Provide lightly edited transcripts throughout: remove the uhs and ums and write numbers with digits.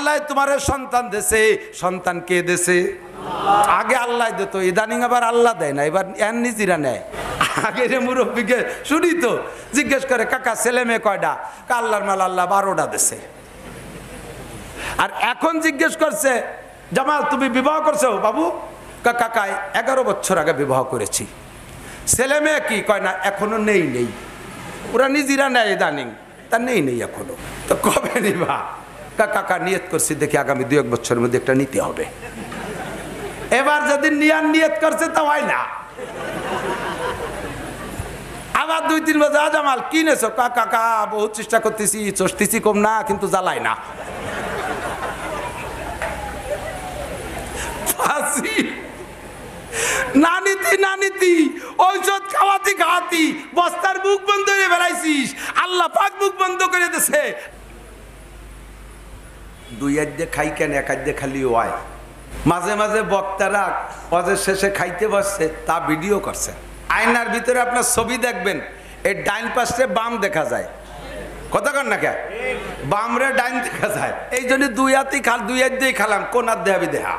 আল্লাহ তোমারে সন্তান দেছে, সন্তান কে দেছে? আগে আল্লাহ দিত, ইদানিং আবার আল্লাহ দেয় না, এবার এর নিজেরা নেয়। আগে রে মুরব্বীকে শুনি তো জিজ্ঞেস করে কাকা ছেলে মেয়ে কয়টা? আল্লাহর মাল আল্লাহ 12টা দেছে। আর এখন জিজ্ঞেস করছে জামাল তুমি বিবাহ করছো বাবু? কাকা 11 বছর আগে বিবাহ করেছি। ছেলে মেয়ে কি? কয় না এখনো নেই। ওরা নিজেরা নেয় ইদানিং, তা নেই এখনো। তো কবে নিবা? কাকা নিয়ত করছি, দেখি আগামী 2-1 বছরের মধ্যে একটা নিতে হবে। এবার যদি নিয়ত করছে তা হয় না। আবার 2-3 বছর জামাল কি নেছো? কাকা বহুত চেষ্টা করতেছি, চষতেছি কম না, কিন্তু জ্বালায় না। নানিতি ঔষধ খাওয়াতি বস্তার মুখ বন্ধ করে বেড়াইছিস, আল্লাহ পাক মুখ বন্ধ করে দিছে। 2 আধে খাই কেন, 1 আধে খালি হয়। মাঝে মাঝে বক্তারা ওদের শেষে খাইতে বসছে, তা ভিডিও করছে। আয়নার ভিতরে আপনার ছবি দেখবেন, এই ডাইন পাশে বাম দেখা যায়, কথা কন না কে? বাম রে ডাইন দেখা যায়। এই জন্য 2 হাতেই খালাম, কোন হাত দেহাবি দেহা।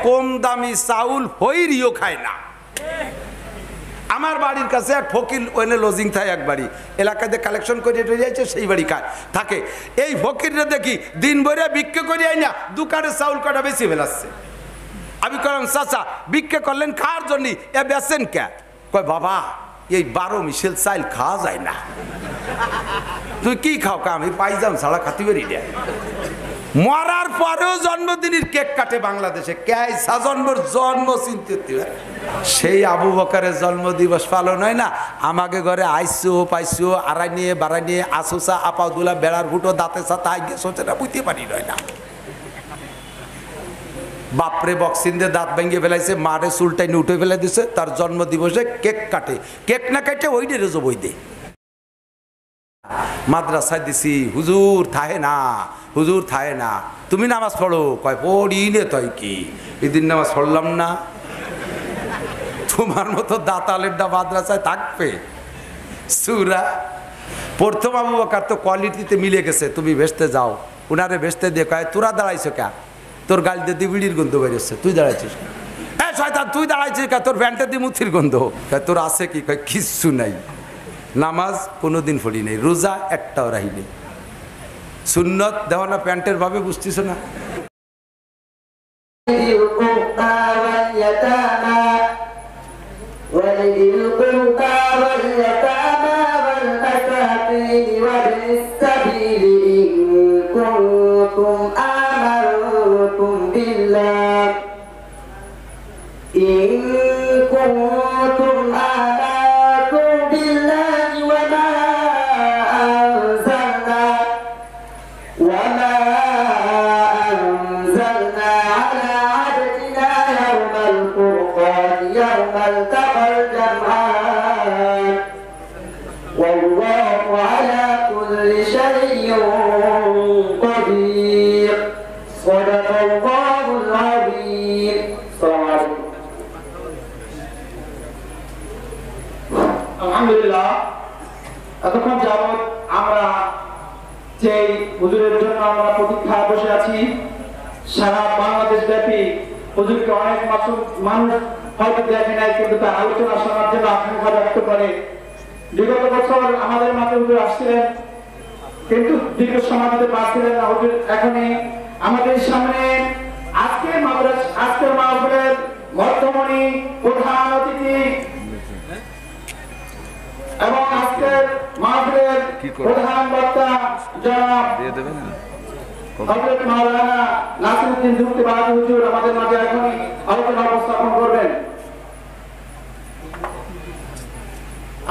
কম দামি চাউল হইরিও খায় না। আমার বাড়ির কাছে এক ফকির ওইনে লজিং থাকে, এক বাড়ি এলাকাতে কালেকশন করে যাইছে, সেই বাড়ি থাকে। এই ফকিররে দেখি দিন ভরে বিক্রি করে আই না, দোকানে চাউল কাটা বেশি ফেলাচ্ছে। আমি কলাম চাচা বিক্রি করলেন খাওয়ার জন্য, এ বেচেন কে? কয় বাবা এই 12 মিশেল চাইল খাওয়া যায় না। তুই কি খাও? আমি পাইজাম ছাড়া খাতি পারি না। মরার পরেও জন্মদিনের কেক কাটে বাংলাদেশে, কেসা জন্ম চিনতে। সেই আবু বকরের জন্মদিবস পালন হয় না, আমাকে ঘরে আইসো পাইসো আড়াই নিয়ে বাড়াই নিয়ে আসোসা আপাও দুলা বেড়ার ফুটো দাঁতে সাথে আগে সোচে না, বুঝতে পারি নয় না। বাপরে বক্সিং দিয়ে দাঁত ভেঙে ফেলাইছে, মারে চুলটাই উঠে ফেলে দিছে, তার জন্মদিবসে কেক কাটে। কেক না কাটে ওই রেজো বই দে। মাদ্রাসায় দিছি, হুজুর থাহে না, তুমি নামাজ পড়ো। কয় পড়ি নে, তয় কি এদিন নামাজ পড়লাম না? তোমার মতো দাতালেরটা মাদ্রাসায় থাকবে? সুরা প্রথম আবু বকর তো কোয়ালিটিতে মিলে গেছে, তুমি ভেস্তে যাও। উনারে ভেস্তে দিয়ে কয় তোরা দাঁড়াইছো কে? তোর গাল দিয়ে বিড়ির গন্ধ বেরোচ্ছে, তুই দাঁড়াইছিস? হ্যাঁ শয়তান তুই দাঁড়াইছিস কে? তোর প্যান্টে দিয়ে মুথির গন্ধ। তোর আছে কি? কয় কিচ্ছু নাই। নামাজ কোনোদিন পড়ি নেই, রোজা একটাও রাহি নেই। সুন্নত দেওয়া না প্যান্টের ভাবে, বুঝতেছ না? আলহামদুলিল্লাহ, এতক্ষণ যাবৎ আমরা যে হুজুরের জন্য আমরা প্রতীক্ষায় বসে আছি, সারা বাংলাদেশ ব্যাপী হুজুরকে অনেক মানুষ হয়তো দেখে নাই, কিন্তু তার আলোচনা শোনার জন্য আকাঙ্ক্ষা ব্যক্ত করে। বিগত বছর আমাদের মাঝে হুজুর আসছিলেন, কিন্তু দীর্ঘ সময় দিতে পারছিলেন না। হুজুর এখনই আমাদের সামনে আজকের মাহফিলের মধ্যমণি, প্রধান অতিথি এবং আজকের মাহফিলের প্রধান বক্তা জনাব হযরত মাওলানা নাসিরউদ্দিন যুক্তি বাহাদুর হুজুর আমাদের মাঝে এখনই আলোচনা উপস্থাপন করবেন।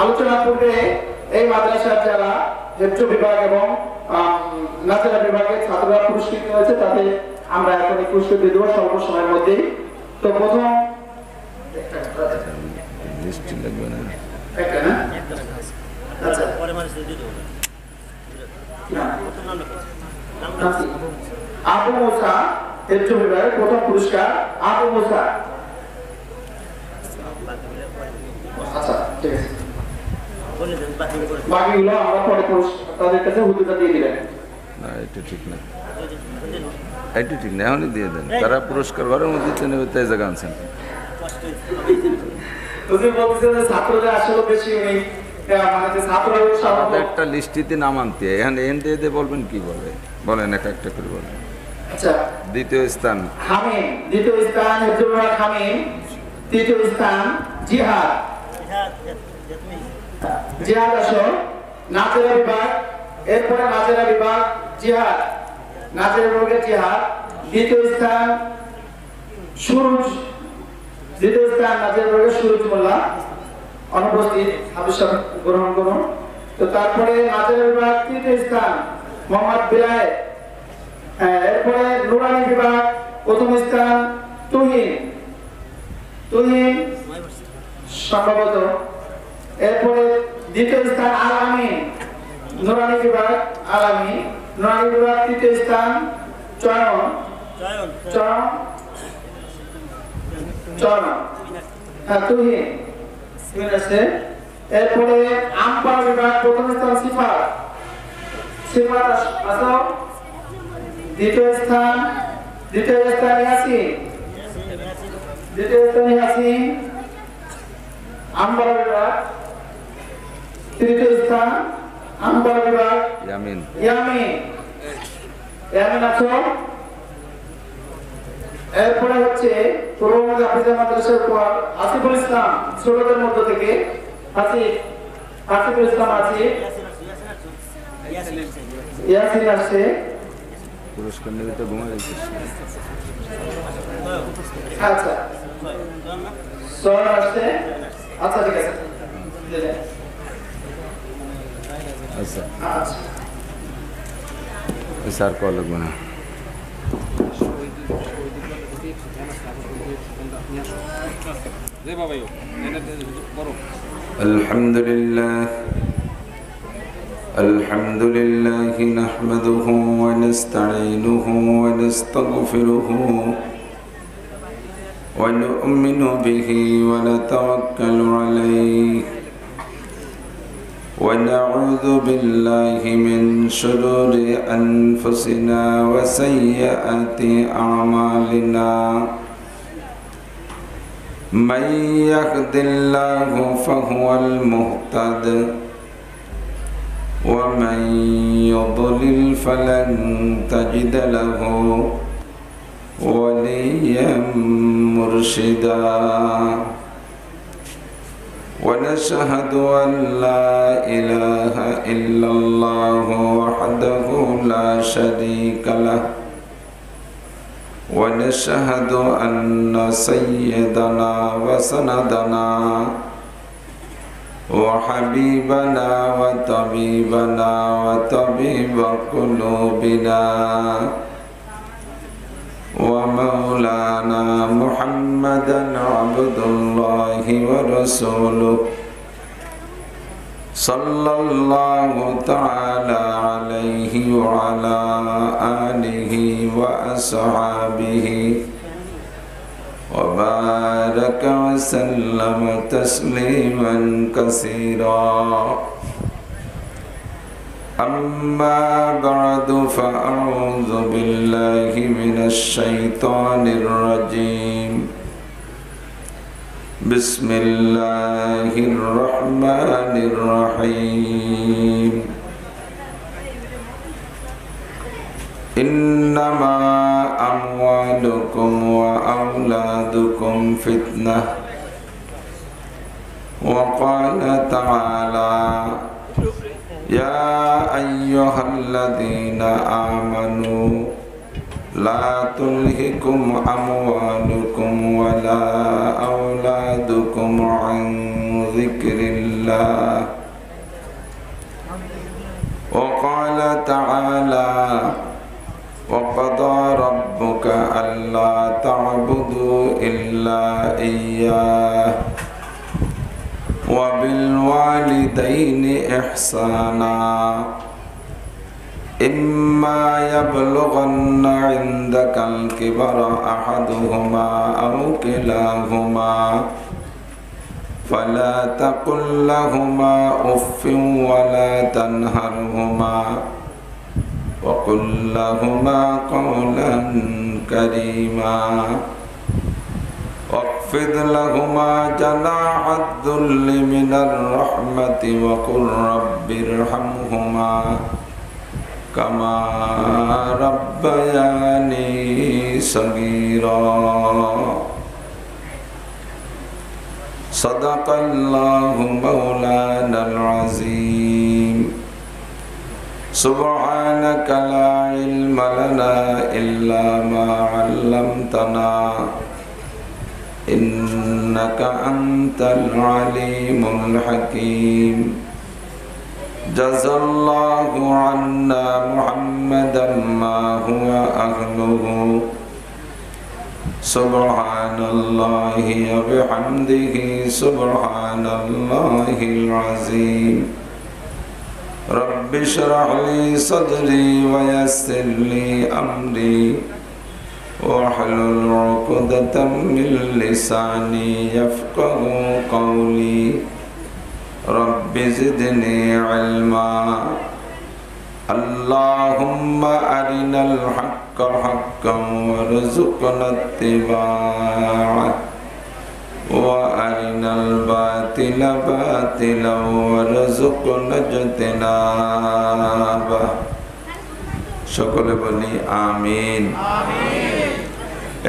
আলোচনা পূর্বে এই মাদ্রাসার যারা হেফজ বিভাগ এবং নাজেরা বিভাগের ছাত্ররা পুরস্কৃত হয়েছে, তাদের আমরা এখন পুরস্কার দিয়ে দেবো স্বল্প সময়ের মধ্যেই। তো প্রথম আবু মুসা হেফজ বিভাগের প্রথম পুরস্কার আবু মুসা। আচ্ছা ঠিক আছে, বাকিগুলো আমরা পরে পুরস্কার তাদের কাছে হুজুরটা দিয়ে দিবেন। না এটা ঠিক না, এটা ঠিক না, এখনই দিয়ে দেন। তারা পুরস্কার ঘরের মধ্যে দিতে নেবে, তাই জায়গা আনছেন। হুজুর বলতেছেন যে ছাত্রদের আসলে বেশি উনি মানে যে ছাত্ররা উৎসাহ আমাদের একটা লিস্টিতে নাম আনতে হয়। এখানে এন দিয়ে বলবেন কি বলে, বলেন এক একটা করে বলেন। আচ্ছা দ্বিতীয় স্থান হামিম, দ্বিতীয় স্থান হিফজুল হক হামিম, তৃতীয় স্থান জিহাদ, জিহাদ আসো নাচেরা বিভাগ, এরপরে নাচেরা বিভাগ জিহাদ, নাচেরা বিভাগের জিহাদ। দ্বিতীয় স্থান সুরুজ, দ্বিতীয় স্থান নাচেরা বিভাগের সুরুজ মোল্লা অনুপস্থিত, হাফিজ সাহেব গ্রহণ করুন। তো তারপরে নাচেরা বিভাগ তৃতীয় স্থান মোহাম্মদ বিলায়। এরপরে নুরানি বিভাগ প্রথম স্থান তুহিন, তুহিন সম্ভবত। এরপরে দ্বিতীয় স্থান আল আমিন, নুরানি বিভাগ আল আমিন। নুরানি বিভাগ তৃতীয় স্থান চয়ন, চয়ন চয়ন, হ্যাঁ তুহিন, তুহিন আছে। এরপরে আমপাড়া বিভাগ প্রথম স্থান সিফাত, সিফাত আসো। দ্বিতীয় স্থান ইয়াসিন, দ্বিতীয় স্থান ইয়াসিন আমপাড়া বিভাগ। তৃতীয় স্থান আমপাড়া বিভাগ ইয়ামিন, ইয়ামিন, ইয়ামিন আছো। এরপরে হচ্ছে পুরোনো হাফিজা মাদ্রাসার পর আসিফুল ইসলাম, ছোটদের মধ্য থেকে আসিফুল ইসলাম আছে, ইয়াসিন আসছে। পুরস্কার নেবে তো ঘুমাই গেছে। আচ্ছা সোহর আসছে, আচ্ছা ঠিক আছে। আচ্ছা আচ্ছা স্যার কল লাগবে না। الحمد لله نحمده ونستعينه ونستغفره ونؤمن به ونتوكل عليه ونعوذ بالله من شرور أنفسنا وسيئات أعمالنا من يهد الله فهو المهتد ومن يضلل فلن تجد له وليا مرشدا ونشهد أن لا إله إلا الله وحده لا شريك له ونشهد أن سيدنا وسندنا وحبيبنا وطبيبنا وطبيب قلوبنا ومولانا محمدا عبد الله ورسوله صلى الله تعالى عليه وعلى آله وأصحابه وبارك وسلم تسليما كثيرا أما بعد فأعوذ بالله من الشيطان الرجيم بسم الله الرحمن الرحيم إنما أموالكم وأولادكم فتنة وقال تعالى يا أيها الذين آمنوا لا تلهكم أموالكم ولا أولادكم عن ذكر الله وقال تعالى وقضى ربك ألا تعبدوا إلا إياه وبالوالدين إحسانا إما يبلغن عندك الكبر أحدهما أو كلاهما فلا تقل لهما أف ولا تنهرهما وقل لهما قولا كريما واخفض لهما جناح الذل من الرحمة وقل رب ارحمهما كما ربياني صغيرا صدق الله مولانا العظيم سبحانك لا علم لنا إلا ما علمتنا إنك أنت العليم الحكيم جزى الله عنا محمدا ما هو أهله سبحان الله وبحمده سبحان الله العظيم رب اشرح لي صدري ويسر لي أمري واحلل عقدة من لساني يفقه قولي رب زدني علما اللهم أرنا الحق حقا وارزقنا اتباعه وأرنا الباطل باطلا وارزقنا اجتنابه সকলে বলি আমিন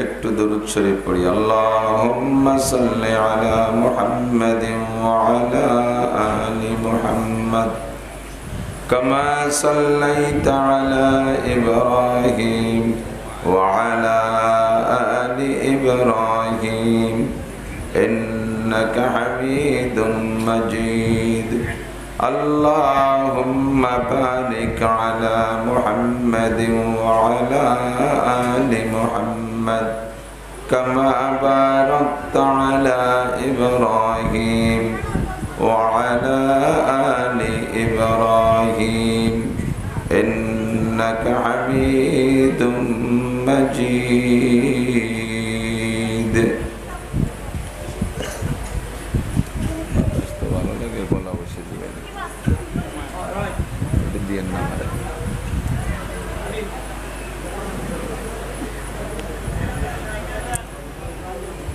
একটু দরুদ শরীফ পড়ি আল্লাহুম্মা সাল্লি আলা মুহাম্মাদিন ওয়া আলা আলি মুহাম্মাদ কামা সাল্লাইতা আলা ইব্রাহিম ওয়া আলা আলি ইব্রাহিম ইন্নাকা হামিদুম মাজিদ اللهم بارك على محمد وعلى آل محمد كما باركت على إبراهيم وعلى آل إبراهيم إنك حميد مجيد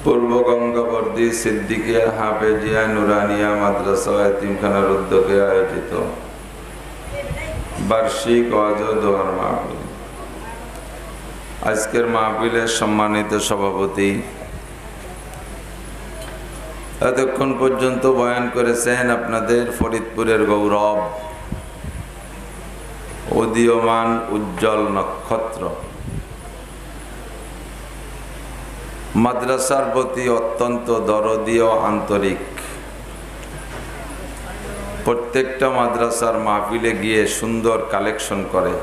পূর্ব গঙ্গাবর্দী সিদ্দিকিয়া হাফেজিয়া নুরানিয়া মাদ্রাসা এতিমখানার উদ্যোগে আয়োজিত বার্ষিক ওয়াজ ও দোয়ার মাহফিল। আজকের মাহফিলের সম্মানিত সভাপতি এতক্ষণ পর্যন্ত বয়ান করেছেন আপনাদের ফরিদপুরের গৌরব, উদীয়মান উজ্জ্বল নক্ষত্র, মাদ্রাসার প্রতি অত্যন্ত দরদী ও আন্তরিক, প্রত্যেকটা মাদ্রাসার মাহফিলে গিয়ে সুন্দর কালেকশন করে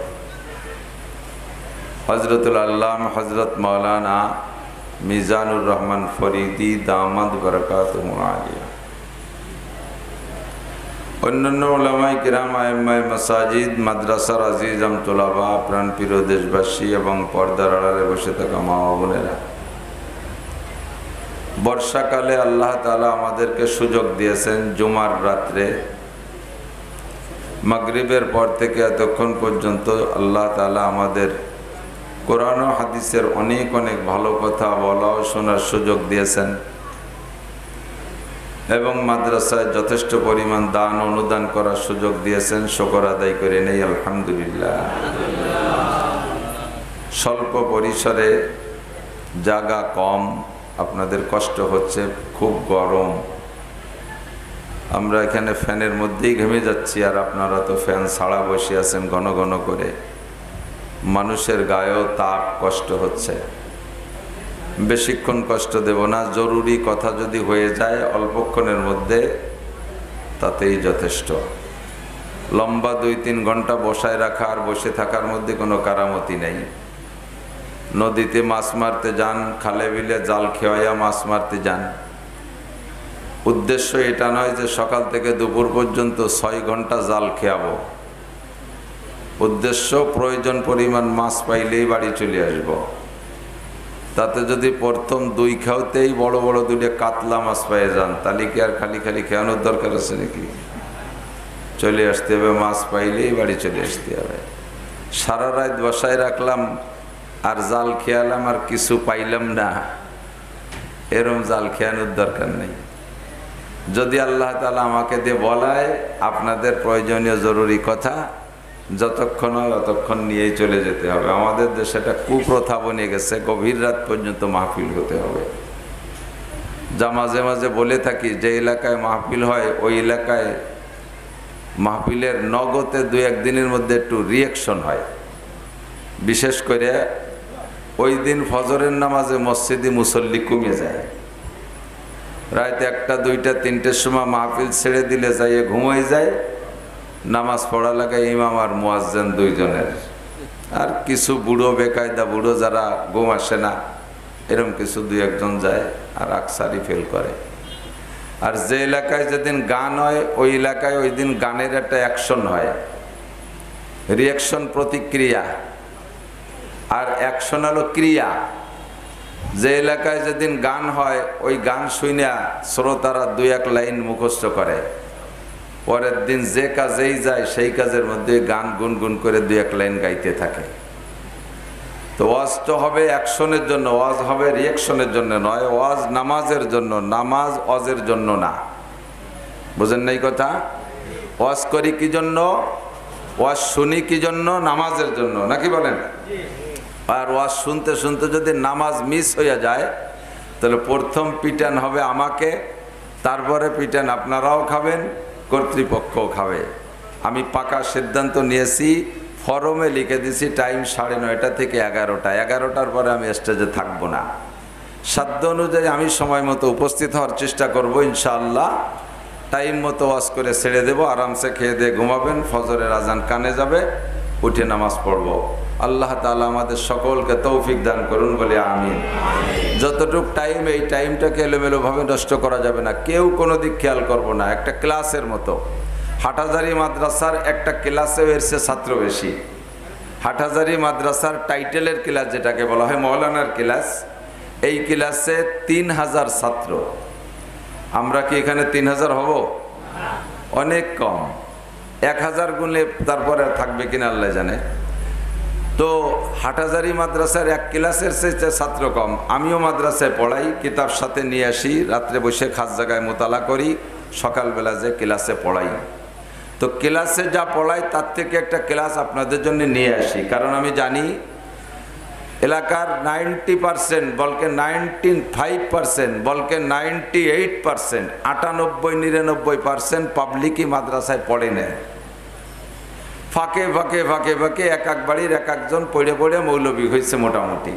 হযরতুল আল্লামা হযরত মাওলানা মিজানুর রহমান ফরিদি দামাদ বরকাতুহু আলিয়া, অন্যান্য উলামায়ে কিরাম, আইম্মায়ে মাসাজিদ, মাদ্রাসার আজিজাম তোলাবা, প্রাণপ্রিয় দেশবাসী এবং পর্দার আড়ালে বসে থাকা মা ও বোনেরা, বর্ষাকালে আল্লাহ তাআলা আমাদেরকে সুযোগ দিয়েছেন জুমার রাত্রে মাগরিবের পর থেকে এতক্ষণ পর্যন্ত আল্লাহ তাআলা আমাদের কোরআন ও হাদিসের অনেক অনেক ভালো কথা বলা ও শোনার সুযোগ দিয়েছেন এবং মাদ্রাসায় যথেষ্ট পরিমাণ দান অনুদান করার সুযোগ দিয়েছেন। শুকর আদায় করে নেই আলহামদুলিল্লাহ। স্বল্প পরিসরে, জায়গা কম, আপনাদের কষ্ট হচ্ছে, খুব গরম, আমরা এখানে ফ্যানের মধ্যেই ঘেমে যাচ্ছি, আর আপনারা তো ফ্যান ছাড়া বসে আছেন ঘন ঘন করে, মানুষের গায়েও তাপ, কষ্ট হচ্ছে। বেশিক্ষণ কষ্ট দেব না, জরুরি কথা যদি হয়ে যায় অল্পক্ষণের মধ্যে তাতেই যথেষ্ট। লম্বা 2-3 ঘন্টা বসায় রাখা আর বসে থাকার মধ্যে কোনো কারামতি নেই। নদীতে মাছ মারতে যান, খালে বিলে জাল খেওয়াইয়া মাছ মারতে যান, উদ্দেশ্য এটা নয় যে সকাল থেকে দুপুর পর্যন্ত 6 ঘন্টা জাল খেয়াবো, উদ্দেশ্য প্রয়োজন পরিমাণ মাছ পাইলেই বাড়ি চলে আসব। তাতে যদি প্রথম 2 খাওতেই বড় বড় 2টা কাতলা মাছ পেয়ে যান, তাহলে কি আর খালি খালি খাওয়ানোর দরকার আছে নাকি? চলে আসতে হবে, মাছ পাইলেই বাড়ি চলে আসতে হবে। সারা রাত বসায় রাখলাম আর জাল খেয়ালাম আর কিছু পাইলাম না, এরম জাল খেয়ানোর দরকার নেই। যদি আল্লাহ তাআলা আমাকে দিয়ে বলায় আপনাদের প্রয়োজনীয় জরুরি কথা যতক্ষণ হয় ততক্ষণ নিয়েই চলে যেতে হবে। আমাদের দেশে একটা কুপ্রথা বনে গেছে, গভীর রাত পর্যন্ত মাহফিল হতে হবে। যা মাঝে মাঝে বলে থাকি, যে এলাকায় মাহফিল হয় ওই এলাকায় মাহফিলের নগদে 2-1 দিনের মধ্যে একটু রিয়াকশন হয়। বিশেষ করে ওই দিন ফজরের নামাজে মসজিদে মুসল্লি কমে যায়। রাত 1টা 2টা 3টের সময় মাহফিল ছেড়ে দিলে যাইয়ে ঘুমাই যায়। নামাজ পড়া লাগে ইমাম আর মুয়াজ্জিন 2 জনের, আর কিছু বুড়ো বেকায়দা বুড়ো যারা ঘুম আসে না এরকম কিছু 2-1 জন যায়, আর আকসারি ফেল করে। আর যে এলাকায় যেদিন গান হয় ওই এলাকায় ওই দিন গানের একটা অ্যাকশন হয়, রিয়াকশন প্রতিক্রিয়া, আর অ্যাকশন হলো ক্রিয়া। যে এলাকায় যেদিন গান হয় ওই গান শুনিয়া শ্রোতারা 2-1 লাইন মুখস্থ করে, পরের দিন যে কাজেই যায় সেই কাজের মধ্যে গান গুনগুন করে 2-1 লাইন গাইতে থাকে। তো ওয়াজ তো হবে অ্যাকশনের জন্য, ওয়াজ হবে রিয়াকশনের জন্য নয়। ওয়াজ নামাজের জন্য, নামাজ ওয়াজের জন্য না। বুঝেন নাই কথা? ওয়াজ করি কি জন্য? ওয়াজ শুনি কি জন্য? নামাজের জন্য, নাকি বলেন? আর ওয়াজ শুনতে শুনতে যদি নামাজ মিস হয়ে যায় তাহলে প্রথম পিটান হবে আমাকে, তারপরে পিটান আপনারাও খাবেন, কর্তৃপক্ষও খাবে। আমি পাকা সিদ্ধান্ত নিয়েছি, ফরমে লিখে দিছি টাইম 9:30 থেকে 11টা। 11টার পরে আমি স্টেজে থাকবো না। সাধ্য অনুযায়ী আমি সময় মতো উপস্থিত হওয়ার চেষ্টা করব ইনশাআল্লাহ। টাইম মতো ওয়াজ করে ছেড়ে দেব, আরামসে খেয়ে দিয়ে ঘুমাবেন, ফজরের আজান কানে যাবে, উঠে নামাজ পড়ব। আল্লাহ তাআলা আমাদের সকলকে তৌফিক দান করুন বলে আমিন। যতটুক টাইম, এই টাইমটাকে এলোমেলোভাবে নষ্ট করা যাবে না, কেউ কোনো দিক খেয়াল করব না। একটা ক্লাসের মতো, হাটহাজারী মাদ্রাসার একটা ক্লাসেও এর চেয়ে ছাত্র বেশি। হাটহাজারী মাদ্রাসার টাইটেলের ক্লাস যেটাকে বলা হয় মৌলানার ক্লাস, এই ক্লাসে 3000 ছাত্র। আমরা কি এখানে 3000 হব? অনেক কম। 1000 গুণলে তারপরে থাকবে কিনা আল্লাহ জানে। তো হাটহাজারী মাদ্রাসার এক ক্লাসের চেয়ে ছাত্র কম। আমিও মাদ্রাসায় পড়াই, কিতাব সাথে নিয়ে আসি, রাত্রে বসে খাস জায়গায় মোতালা করি, সকালবেলা যে ক্লাসে পড়াই। তো ক্লাসে যা পড়াই তার থেকে একটা ক্লাস আপনাদের জন্য নিয়ে আসি, কারণ আমি জানি এলাকার 90%, বলকে 95%, বলকে 98%, 98-99% পাবলিকই মাদ্রাসায় পড়ে নেয়। ফাঁকে ফাঁকে ফাঁকে ফাঁকে এক এক বাড়ির এক একজন পড়ে পড়ে মৌলবী হয়েছে মোটামুটি।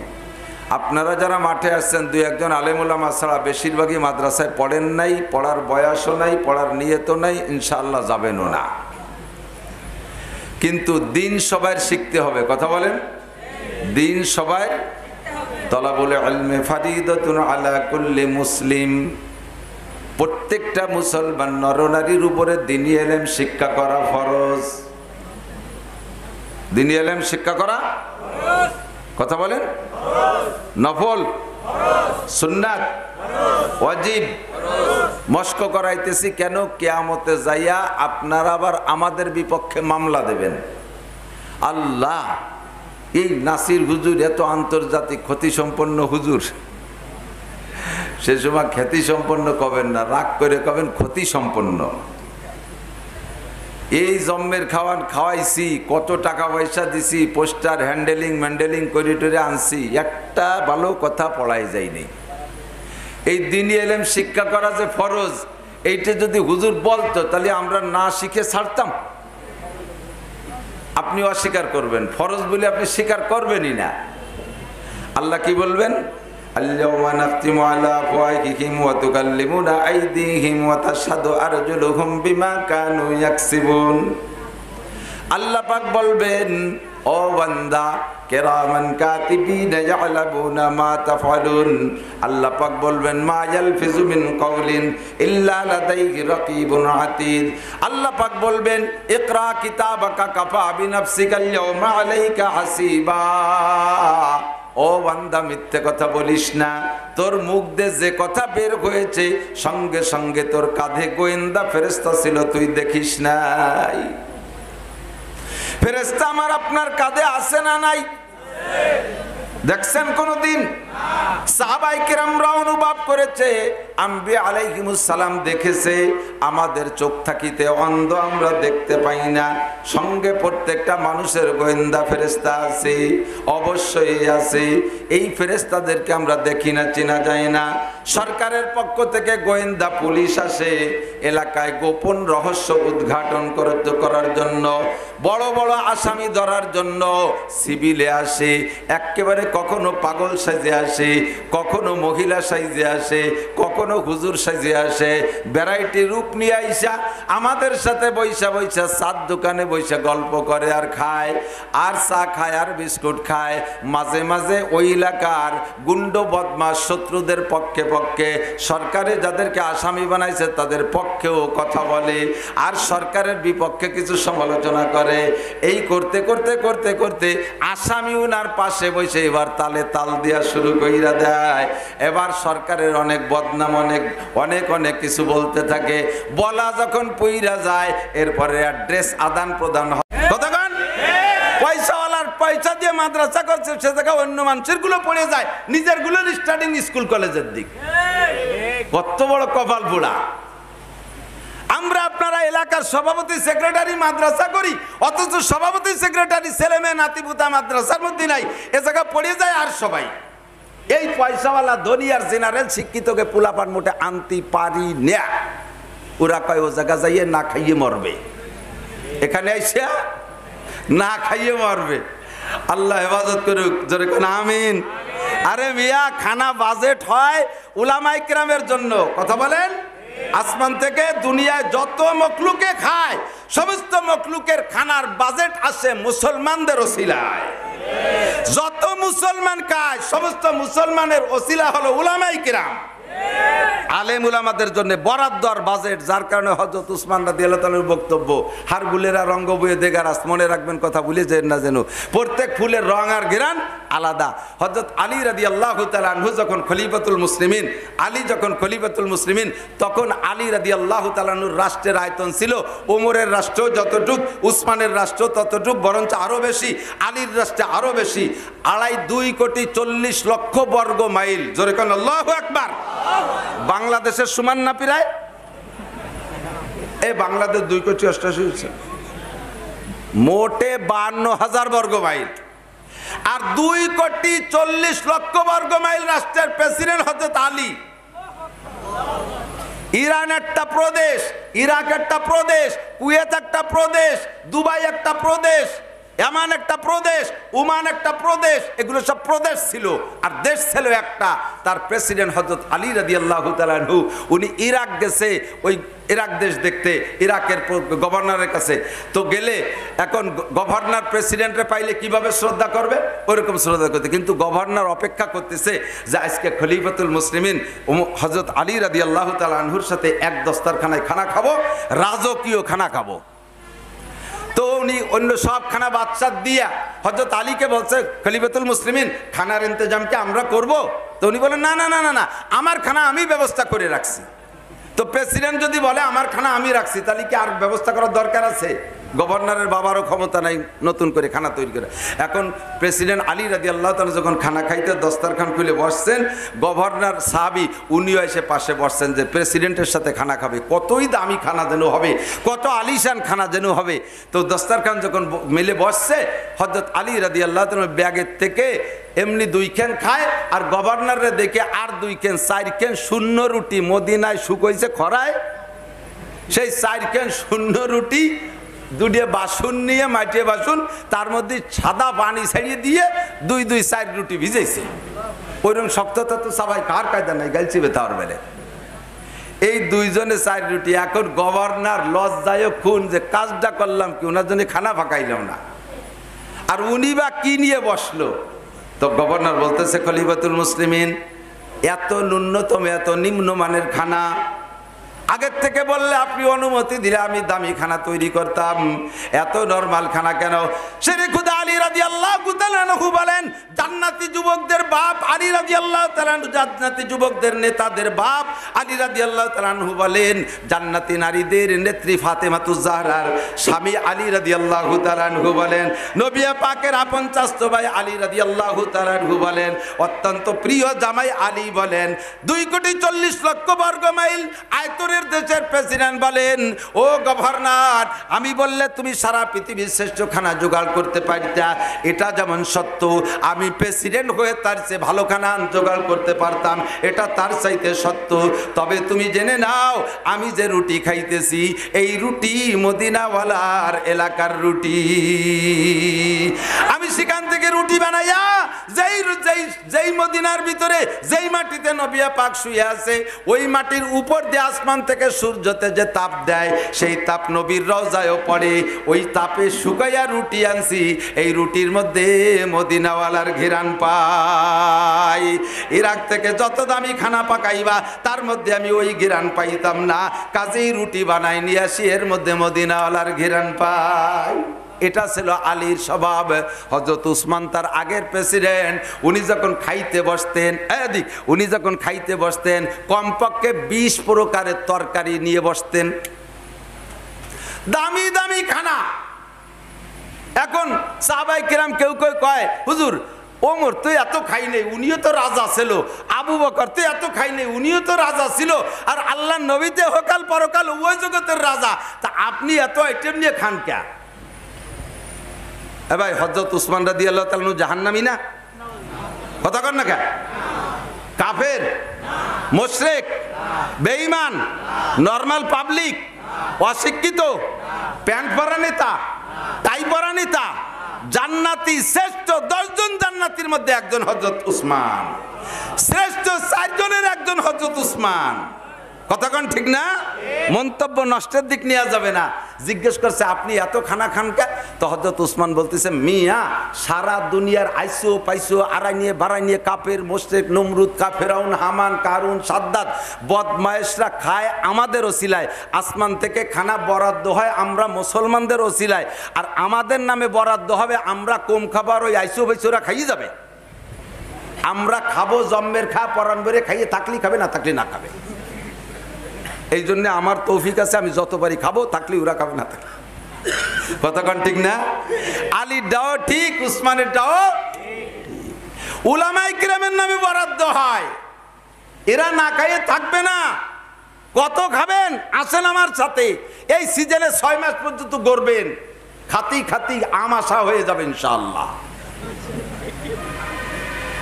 আপনারা যারা মাঠে আসছেন 2-1 জন আলেম ওলামা ছাড়া বেশিরভাগই মাদ্রাসায় পড়েন নাই, পড়ার বয়সও নাই, পড়ার নিয়তও নাই, ইনশাআল্লাহ যাবেনও না। কিন্তু দিন সবাই শিখতে হবে, কথা বলেন। দিন সবাই, তলাবুল ইলমি ফারিদাতুন আলা কুল্লি মুসলিম, প্রত্যেকটা মুসলমান নরনারীর উপরে দ্বীনি ইলম শিক্ষা করা ফরজ। দ্বীনি ইলম শিক্ষা করা কথা বলেন, নফল, সুন্নাত, ওয়াজিব। মস্ক করাইতেছি কেন? কিয়ামতে যাইয়া আপনারা আবার আমাদের বিপক্ষে মামলা দেবেন। আল্লাহ, এই নাসির হুজুর এত আন্তর্জাতিক খ্যাতি সম্পন্ন হুজুর, সে সময় খ্যাতি সম্পন্ন কবেন না, রাগ করে কবেন ক্ষতি সম্পন্ন। এই জম্মের খাওয়াইছি, কত টাকা পয়সা দিছি, পোস্টার হ্যান্ডেলিং করে টরে আনছি, একটা ভালো কথা পড়াই যায়নি। এই দ্বীনি ইলম শিক্ষা করা যে ফরজ, এইটা যদি হুজুর বলতো তাহলে আমরা না শিখে ছাড়তাম। আপনি অস্বীকার করবেন, ফরজ বলে আপনি স্বীকার করবেনই না। আল্লাহ কি বলবেন? আল-ইয়াওমা নাখতিমু আলা আফওয়াহিহিম ওয়া তুকাল্লিমুনা আইদিহিম ওয়া তাশহাদু আরজুলুহুম বিমা কানু ইয়াকসিবুন। আল্লাহ পাক বলবেন, ও বান্দা, কিরামান কাতিবিনা ইয়ালামুনা মা তাফআলুন। আল্লাহ পাক বলবেন, মা ইয়ালফিজু মিন কাওলিন ইল্লা লাদাইহি রাকিবুন আতীদ। আল্লাহ পাক বলবেন, ইকরা কিতাবাকা কাফা বিনাফসিকা আল-ইয়াওমা আলাইকা হাসিবা। ও বান্দা মিথ্যে কথা বলিস না, তোর মুখ দিয়ে যে কথা বের হয়েছে সঙ্গে সঙ্গে তোর কাঁধে গোয়েন্দা ফেরেশতা ছিল, তুই দেখিস নাই? ফেরেশতা আমার আপনার কাঁধে আছে না নাই? দেখছেন কোনদিন? সাহাবায়ে কেরামরা অনুভব করেছে, আম্বিয়া আলাইহিমুস সালাম দেখেছে, আমাদের চোখ থাকিতে অন্ধ, আমরা দেখতে পাই না। সঙ্গে প্রত্যেকটা মানুষের গোয়েন্দা ফেরেশতা আছে, অবশ্যই আছে। এই ফেরেশতাদেরকে আমরা দেখি না, চেনা যায় না। সরকারের পক্ষ থেকে গোয়েন্দা পুলিশ আসে এলাকায় গোপন রহস্য উদ্ঘাটন করার জন্য, বড় বড় আসামি ধরার জন্য সিভিলে আসে। একেবারে কখনো পাগল সাজে আসে, কখনো মহিলা সাইজে আসে, কখনো হুজুর সাইজে আসে। ভ্যারাইটি রূপ নিয়ে আইসা আমাদের সাথে বৈশা বৈশা চার দোকানে বৈশা গল্প করে আর খায়, আর চা খায় আর বিস্কুট খায়। মাঝে মাঝে ওই এলাকার গুন্ড বদমাশ শত্রুদের পক্ষে পক্ষে, সরকারে যাদেরকে আসামি বানাইছে তাদের পক্ষেও কথা বলে, আর সরকারের বিপক্ষে কিছু সমালোচনা করে। এই করতে করতে করতে করতে আসামি উনার পাশে বসে এবার তালে তাল দেওয়া শুরু কইরা দেয়। এবার সরকারের অনেক বদনাম, অনেক অনেক অনেক কিছু বলতে থাকে। বলা যখন পইরা যায়, এরপরে অ্যাড্রেস আদান প্রদান হয়। কতক্ষণ পয়সাওয়ালার পয়সা দিয়ে মাদ্রাসা করছে, সে জায়গায় অন্য মানুষের গুলো পড়ে যায়, নিজের গুলো স্টাডিং স্কুল কলেজের দিক। কত বড় কপাল পোড়া! আমরা আপনারা এলাকার সভাপতি সেক্রেটারি মাদ্রাসা করি, অথচ সভাপতি সেক্রেটারি ছেলে মেয়ে নাতিপুতা মাদ্রাসার মধ্যে নাই, এ জায়গা পড়ে যায়। আর সবাই এই পয়সাওয়ালা ধনী আর জেনারেল শিক্ষিতকে পোলাপান মোটে আনতে পারি না। ওরা কয় ও জায়গা যাইয়ে না খাইয়ে মরবে, এখানে আইসা না খাইয়ে মরবে। আল্লাহ হেফাজত করুক, জোরে কোন আমিন। আরে মিয়া, খানা বাজেট হয় উলামায়ে কেরামের জন্য, কথা বলেন। আসমান থেকে দুনিয়ায় যত মখলুকে খায়, সমস্ত মখলুকের খানার বাজেট আসে মুসলমানদের ওসিলায়। যত মুসলমান খায়, সমস্ত মুসলমানের ওসিলা হলো উলামায়ে কেরাম, আলেম উলামাদের জন্য বরাদ্দ আর বাজেট। যার কারণে হযরত উসমান রাদিয়াল্লাহু তাআলার বক্তব্য, হারগুলেরা রঙ্গ বইয়ে দেগারাস, মনে রাখবেন কথা, ভুলে যেন না যেন। প্রত্যেক ফুলের রং আর ঘেরান আলাদা। হযরত আলী রাদিয়াল্লাহু তাআলা আনহু যখন খলিফাতুল মুসলিমিন, আলী যখন খলিফাতুল মুসলিমিন, তখন আলী রাদিয়াল্লাহু তাআলা আনহুর রাষ্ট্রের আয়তন ছিল ওমরের রাষ্ট্র যতটুক, উসমানের রাষ্ট্র ততটুক, বরঞ্চ আরো বেশি। আলীর রাষ্ট্রে আরো বেশি, 2.40 কোটি বর্গ মাইল। জোরে কোন আল্লাহু আকবার। বাংলাদেশের সমান না প্রায়? এই বাংলাদেশ 2.88 কোটি, মোটে 52,000 বর্গ মাইল। আর 2.40 কোটি বর্গ মাইল রাষ্ট্রের প্রেসিডেন্ট হযরত আলী। ইরান একটা প্রদেশ, ইরাক একটা প্রদেশ, কুয়েত একটা প্রদেশ, দুবাই একটা প্রদেশ, এমান একটা প্রদেশ, ওমান একটা প্রদেশ, এগুলো সব প্রদেশ ছিল। আর দেশ ছিল একটা, তার প্রেসিডেন্ট হযরত আলী রাদিয়াল্লাহু তাআলা আনহু। উনি ইরাক গেছে ওই ইরাক দেশ দেখতে, ইরাকের গভর্নরের কাছে। তো গেলে এখন গভর্নর প্রেসিডেন্টে পাইলে কিভাবে শ্রদ্ধা করবে, ওইরকম শ্রদ্ধা করতে। কিন্তু গভর্নর অপেক্ষা করতেছে যে আজকে খলিফাতুল মুসলিমিন হযরত আলী রাদিয়াল্লাহু তাআলা আনহুর সাথে এক দস্তারখানায় খানা খাবো, রাজকীয় খানা খাবো। তো উনি অন্য সব খানা বাদশাহ দিয়া হযরত আলীকে বলছে, খলিফাতুল মুসলিমিন খানার ইন্তজাম কি আমরা করব? তো উনি বলেন, না না না না না, আমার খানা আমি ব্যবস্থা করে রাখছি। তো প্রেসিডেন্ট যদি বলে আমার খানা আমি রাখছি, তাহলে কি আর ব্যবস্থা করার দরকার আছে? গভর্নরের বাবারও ক্ষমতা নাই নতুন করে খানা তৈরি করে। এখন প্রেসিডেন্ট আলী রাদিয়াল্লাহু তাআলা যখন খানা খাইতে দস্তারখান খুলে বসছেন, গভর্নর সাহাবী উনিও এসে পাশে বসছেন যে প্রেসিডেন্টের সাথে খানা খাবে, কতই দামি খানা যেন হবে, কত আলিশান খানা যেন হবে। তো দস্তারখান যখন মেলে বসছে, হযরত আলী রাদিয়াল্লাহু তাআলা ব্যাগের থেকে এমনি 2 খান খায়, আর গভর্নরে দেখে আর 2 খান 4 খান শূন্য রুটি, মদিনায় শুকোইছে খরায়, সেই 4 খান শূন্য রুটি, 2 বাসন নিয়ে, মাটিয়ে বাসন, তার মধ্যে সাদা পানি ছাড়িয়ে দিয়ে 2-4 রুটি ভিজাইছে। ওইরকম শক্ততা তো সবাই কার কায়দা নাই, গাইছি বেতার বেলে। এই 2 জনে 4 রুটি। এখন গভর্নর লজ্জায় খুন যে কাজটা করলাম কি, ওনার জন্য খানা ফাঁকাইলাম না। আর উনি বা কি নিয়ে বসলো? তো গভর্নর বলতেছে, খলিফাতুল মুসলিমিন এত ন্যূনতম, এত নিম্নমানের খানা আগের থেকে বললে আপনি অনুমতি দিলে আমি দামি খানা তৈরি করতাম, এত নরমাল খানা কেন? শেরে খুদা আলী রাদিয়াল্লাহু তাআলা আনহু বলেন, জান্নাতি যুবকদের রাদিয়াল্লাহু তাআলা আনহু জান্নাতি যুবকদের নেতাদের বাপ আলী রাদিয়াল্লাহু তাআলা আনহু বলেন, জান্নাতি নারীদের নেত্রী ফাতেমাতুজ জাহরার স্বামী আলী রাদিয়াল্লাহু তাআলা আনহু বলেন, নবী পাকের আপন চাচতো ভাই আলী রাদিয়াল্লাহু তাআলা আনহু বলেন, অত্যন্ত প্রিয় জামাই আলী বলেন, 2,40,00,000 বর্গ মাইল আয়তনের দেশের প্রেসিডেন্ট বলেন, ও গভর্নর, আমি বললে তুমি সারা পৃথিবীর শ্রেষ্ঠ খানা জোগাড় করতে পারতা, এটা যেমন সত্য আমি প্রেসিডেন্ট হয়ে তার চেয়ে ভালো খানা জোগাড় করতে পারতাম, এটা তার চাইতে সত্য। তবে তুমি জেনে নাও, আমি যে রুটি খাইতেছি এই রুটি মদিনাওয়ালার এলাকার রুটি। আমি সেখান থেকে রুটি বানাইয়া যেই মদিনার ভিতরে যেই মাটিতে নবী পাক শুয়ে আছে, ওই মাটির উপর দিয়ে আসমান থেকে সূর্যতে যে তাপ দেয়, সেই তাপ নবীর রওজায়ও পড়ে, ওই তাপে শুকাইয়া রুটি আনছি, এই রুটির মধ্যে মদিনাওয়ালার ঘিরান পাই। ইরাক থেকে যত দামি খানা পাকাইবা তার মধ্যে আমি ওই ঘিরান পাইতাম না, কাজেই রুটি বানাই নিয়ে আসি, এর মধ্যে মদিনাওয়ালার ঘিরান পাই। এটা ছিল আলীর স্বভাব। হযরত উসমান তার আগের প্রেসিডেন্ট, উনি যখন খাইতে বসতেন কমপক্ষে 20 প্রকারের তরকারি নিয়ে বসতেন, দামি দামি খানা। এখন সাহাবায়ে কেরাম কেউ কেউ কয়, হুজুর ওমর তো এত খাই নেই, উনিও তো রাজা ছিল, আবু বকর তো এত খাই নেই, উনিও তো রাজা ছিল, আর আল্লাহ নবীতে হকাল পরকাল উভয় জগতের রাজা, তা আপনি এত আইটেম নিয়ে খান কে? ভাই, হযরত উসমান রাদিয়াল্লাহু তাআলা আনহু জাহান্নামী না? কথা কন না কে? কাফের, মুশরিক, বেঈমান, নরমাল পাবলিক, অশিক্ষিত, প্যান্ট পরা নেতা, টাই পরা নেতা, জান্নাতি শ্রেষ্ঠ 10 জন জান্নাতির মধ্যে একজন হযরত উসমান, শ্রেষ্ঠ 4 জনের একজন হযরত উসমান। কতক্ষণ ঠিক না? মন্তব্য নষ্টের দিক নেওয়া যাবে না। জিজ্ঞেস করছে আপনি এত খানা খান কে? তো হযরত উসমান বলতেছে, মিয়া সারা দুনিয়ার আইসো পাইসো আড়াই নিয়ে বাড়াই নিয়ে কাফের, মুশরিক, নমরুদ, ফেরাউন, হামান, কারুন, সাদ্দাত বদমায়েশরা খায় আমাদের ওসিলায়, আসমান থেকে খানা বরাদ্দ হয় আমরা মুসলমানদের ওসিলায়, আর আমাদের নামে বরাদ্দ হবে আমরা কম খাবার, ওই আইসো পাইসোরা খাইয়ে যাবে। আমরা খাবো জম্মের খা পরান বেড়ে খাইয়ে, থাকলেই খাবে না থাকলে না খাবে। এই জন্য আমার তৌফিক আছে, আমি যতবারই খাবো, থাকলে ওরা খাবে না থাকলে। কতক্ষণ ঠিক না? আলীর দাও ঠিক, উসমানের দাও। উলামায়ে কিরামের নামে বরাদ্দ হয়, এরা না খাইয়ে থাকবে না। কত খাবেন? আসেন আমার সাথে, এই সিজনে 6 মাস পর্যন্ত গড়বেন, খাতি খাতি আমাশা হয়ে যাবে ইনশাআল্লাহ।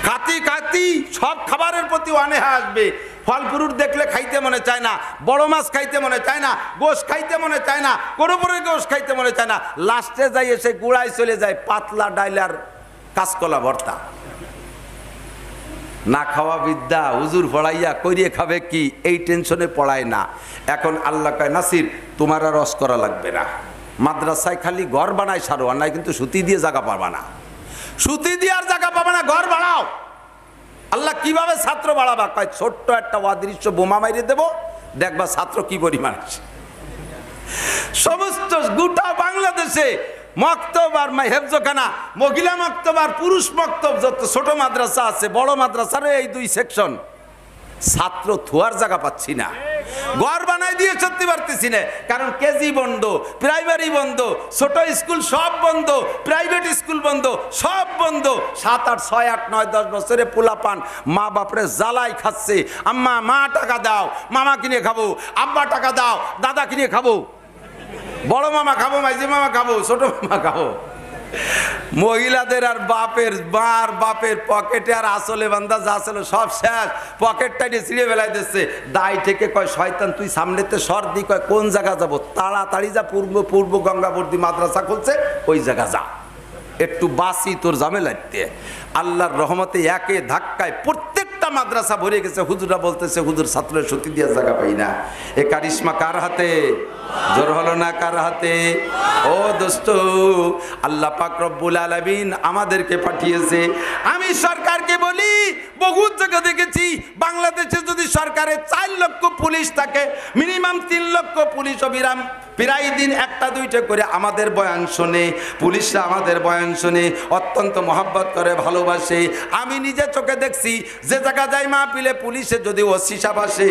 খাতি খাতি সব খাবারের প্রতি অনীহা আসবে। ফল ফ্রুট দেখলে খাইতে মনে চায় না, বড় মাছ খাইতে মনে চায় না, গোশ খাইতে মনে চায় না, কোনো গোশ খাইতে মনে চায় না, লাস্টে যাই এসে গুড়ায় চলে যায় পাতলা ডাইলার কাঁচকলা ভর্তা। না খাওয়া বিদ্যা, হুজুর পড়াইয়া করিয়ে খাবে কি, এই টেনশনে পড়ায় না। এখন আল্লাহ কয়, নাসির তোমার আর রস করা লাগবে না, মাদ্রাসায় খালি ঘর বানায় সারো, আর নাই কিন্তু সুতি দিয়ে জায়গা পাবা না, সুতি দিয়ে আর জায়গা পাবা না, ঘর বানাও। আল্লাহ কিভাবে ছাত্র বাড়াবা? কয় ছোট্ট একটা অদৃশ্য বোমা মাইরে দেব, দেখবা ছাত্র কি পরিমাণ আছে। সমস্ত গোটা বাংলাদেশে মক্তব আর হেফজখানা, মহিলা মক্তব আর পুরুষ মক্তব, যত ছোট মাদ্রাসা আছে বড় মাদ্রাসার এই 2 সেকশন, ছাত্র থুয়ার জায়গা পাচ্ছি না, ঘর বানাই দিয়ে সত্যি পারতেছি না। কারণ কেজি বন্ধ, প্রাইমারি বন্ধ, ছোট স্কুল সব বন্ধ, প্রাইভেট স্কুল বন্ধ, সব বন্ধ। 7, 8, 6, 8, 9, 10 বছরে পোলাপান মা বাপরে জ্বালাই খাচ্ছে। আম্মা, মা টাকা দাও, মামা কিনে খাবো, আব্বা টাকা দাও, দাদা কিনে খাবো, বড় মামা খাবো, মাইজি মামা খাবো, ছোট মামা খাবো। মহিলাদের আর বাপের পকেটে আর আসলে বান্দা যা ছিল সব শেষ, পকেটটা নিয়ে ছিঁড়ে ফেলাই দিচ্ছে। দায় থেকে কয়, শয়তান তুই সামনেতে সর দি, কয় কোন জায়গা যাবো? তাড়াতাড়ি যা, পূর্ব গঙ্গাবর্তী মাদ্রাসা খুলছে, ওই জায়গা যা, একটু বাসি তোর ঝামেলাতে। আল্লাহর রহমতে একে ধাক্কায় প্রত্যেকটা মাদ্রাসা ভরে গেছে। হুজুরা বলতেছে, হুজুর ছাত্রের সতী দিয়ে জায়গা পাই না। এ কারিশমা কার হাতে? জোর হলো না কার হাতে? ও দোস্ত, আল্লাহ পাক রব্বুল আলামিন আমাদেরকে পাঠিয়েছে। আমি সরকারকে বলি, বহু জায়গা দেখেছি বাংলাদেশে যদি সরকারে 4 লক্ষ পুলিশ থাকে, মিনিমাম 3 লক্ষ পুলিশ অবিরাম প্রায় দিন একটা দুইটা করে আমাদের বয়ান শোনে। পুলিশরা আমাদের বয়ান শোনে, অত্যন্ত মহব্বত করে, ভালোবাসে। আমি নিজে চোখে দেখছি যে জায়গা যাই মাহফিলে পুলিশে যদি ওসি সাহেব আসে,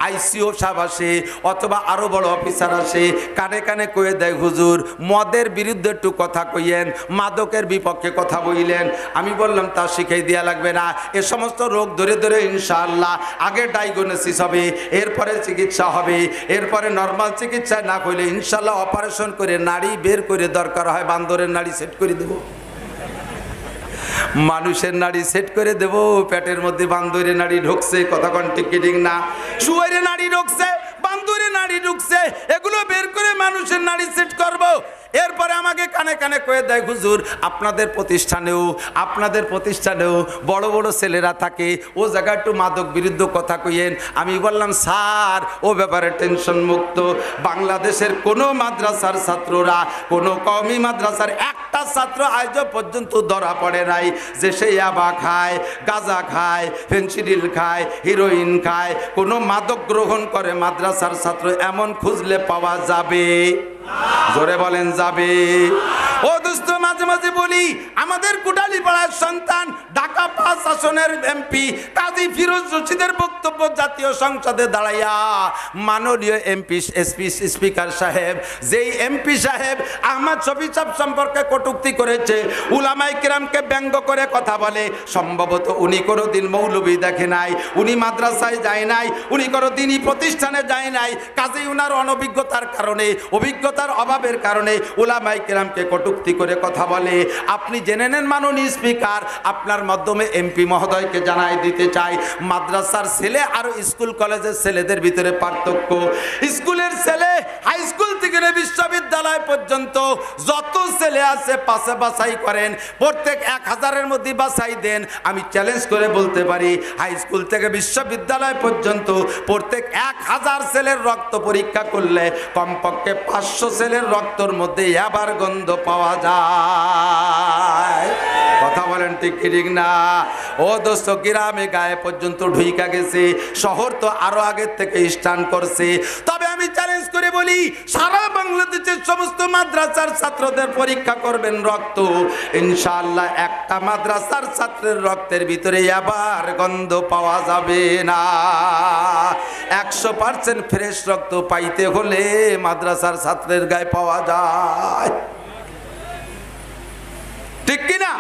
আইসিও সাহেব আসে, অথবা আরো বড় অফিসার আসে, কানে কানে কয়ে দেয়, হুজুর মদের বিরুদ্ধে একটু কথা কইয়েন, মাদকের বিপক্ষে কথা বইলেন। আমি বললাম তা শিখাই দেওয়া লাগবে না, এ সমস্ত রোগ ধরে ধরে ইনশাআল্লাহ আগে ডায়াগনোসিস হবে, এরপরে চিকিৎসা হবে, এরপরে নর্মাল চিকিৎসা না করলে ইনশাআল্লাহ অপারেশন করে নাড়ি বের করে, দরকার হয় বান্দরের নাড়ি সেট করে দেব, মানুষের নাড়ি সেট করে দেব। পেটের মধ্যে বান্দরের নাড়ি ঢুকছে, কথা কোন ঠিক ঠিক না? শুয়ারের নাড়ি ঢুকছে, বান্দরের নাড়ি ঢুকছে, এগুলো বের করে মানুষের নাড়ি সেট করব। এরপরে আমাকে কানে কানে কয়ে দেয়, হুজুর আপনাদের প্রতিষ্ঠানেও বড় বড় ছেলেরা থাকে, ও জায়গায় একটু মাদক বিরুদ্ধে কথা কইয়েন। আমি বললাম স্যার ও ব্যাপারে টেনশন মুক্ত। বাংলাদেশের কোনো মাদ্রাসার ছাত্ররা, কোনো কওমি মাদ্রাসার একটা ছাত্র আজ পর্যন্ত ধরা পড়ে নাই যে সে ইয়াবা খায়, গাঁজা খায়, ফেন্সিডিল খায়, হিরোইন খায়, কোনো মাদক গ্রহণ করে মাদ্রাসার ছাত্র এমন খুঁজলে পাওয়া যাবে? জোরে বলেন যাবে? ও দোস্ত, মাঝে মাঝে বলি আমাদের কোটালীপাড়ার সন্তান ঢাকা 5 আসনের এমপি কাজী ফিরোজ রশিদের বক্তব্য জাতীয় সংসদে দাঁড়াইয়া মাননীয় এমপি স্পিকার সাহেব, যেই এমপি সাহেব আহমদ শফি সাহেব সম্পর্কে কটূক্তি করেছে, উলামায়ে কেরামকে ব্যঙ্গ করে কথা বলে, সম্ভবত উনি কোনোদিন মৌলবী দেখে নাই, উনি মাদ্রাসায় যায় নাই, উনি কোনো দিনই প্রতিষ্ঠানে যায় নাই, কাজেই উনার অনভিজ্ঞতার কারণে, অভিজ্ঞতার অভাবের কারণে উলামায়ে কেরামকে কটূক্তি করে কথা বলে। আপনি জেনে নেন মাননীয় স্পিকার, আপনার মাধ্যমে এমপি মহোদয়কে জানাই দিতে চাই, মাদ্রাসার ছেলে আর স্কুল কলেজের ছেলেদের ভিতরে পার্থক্য। স্কুলের ছেলে হাই স্কুল থেকে বিশ্ববিদ্যালয় পর্যন্ত যত ছেলে আছে পাশে বাছাই করেন, প্রত্যেক 1000-এর মধ্যে বাছাই দেন। আমি চ্যালেঞ্জ করে বলতে পারি হাই স্কুল থেকে বিশ্ববিদ্যালয় পর্যন্ত প্রত্যেক 1000 ছেলের রক্ত পরীক্ষা করলে কমপক্ষে 500 ছেলের রক্তর মধ্যে ইয়াবার গন্ধ পাওয়া যায়। কথা বলেন ঠিক ঠিক না? ও দোস্ত, গ্রামে গায়ে পর্যন্ত ঢুইকা গেছে, শহর তো আরো আগের থেকে স্টান করছে। তবে আমি চ্যালেঞ্জ করে বলি, সারা বাংলাদেশের সমস্ত মাদ্রাসার ছাত্রদের পরীক্ষা করবেন রক্ত, ইনশাআল্লাহ একটা মাদ্রাসার ছাত্রের রক্তের ভিতরে আবার গন্ধ পাওয়া যাবে না। 100% ফ্রেশ রক্ত পাইতে হলে মাদ্রাসার ছাত্রের গায়ে পাওয়া যায়, ঠিক কিনা?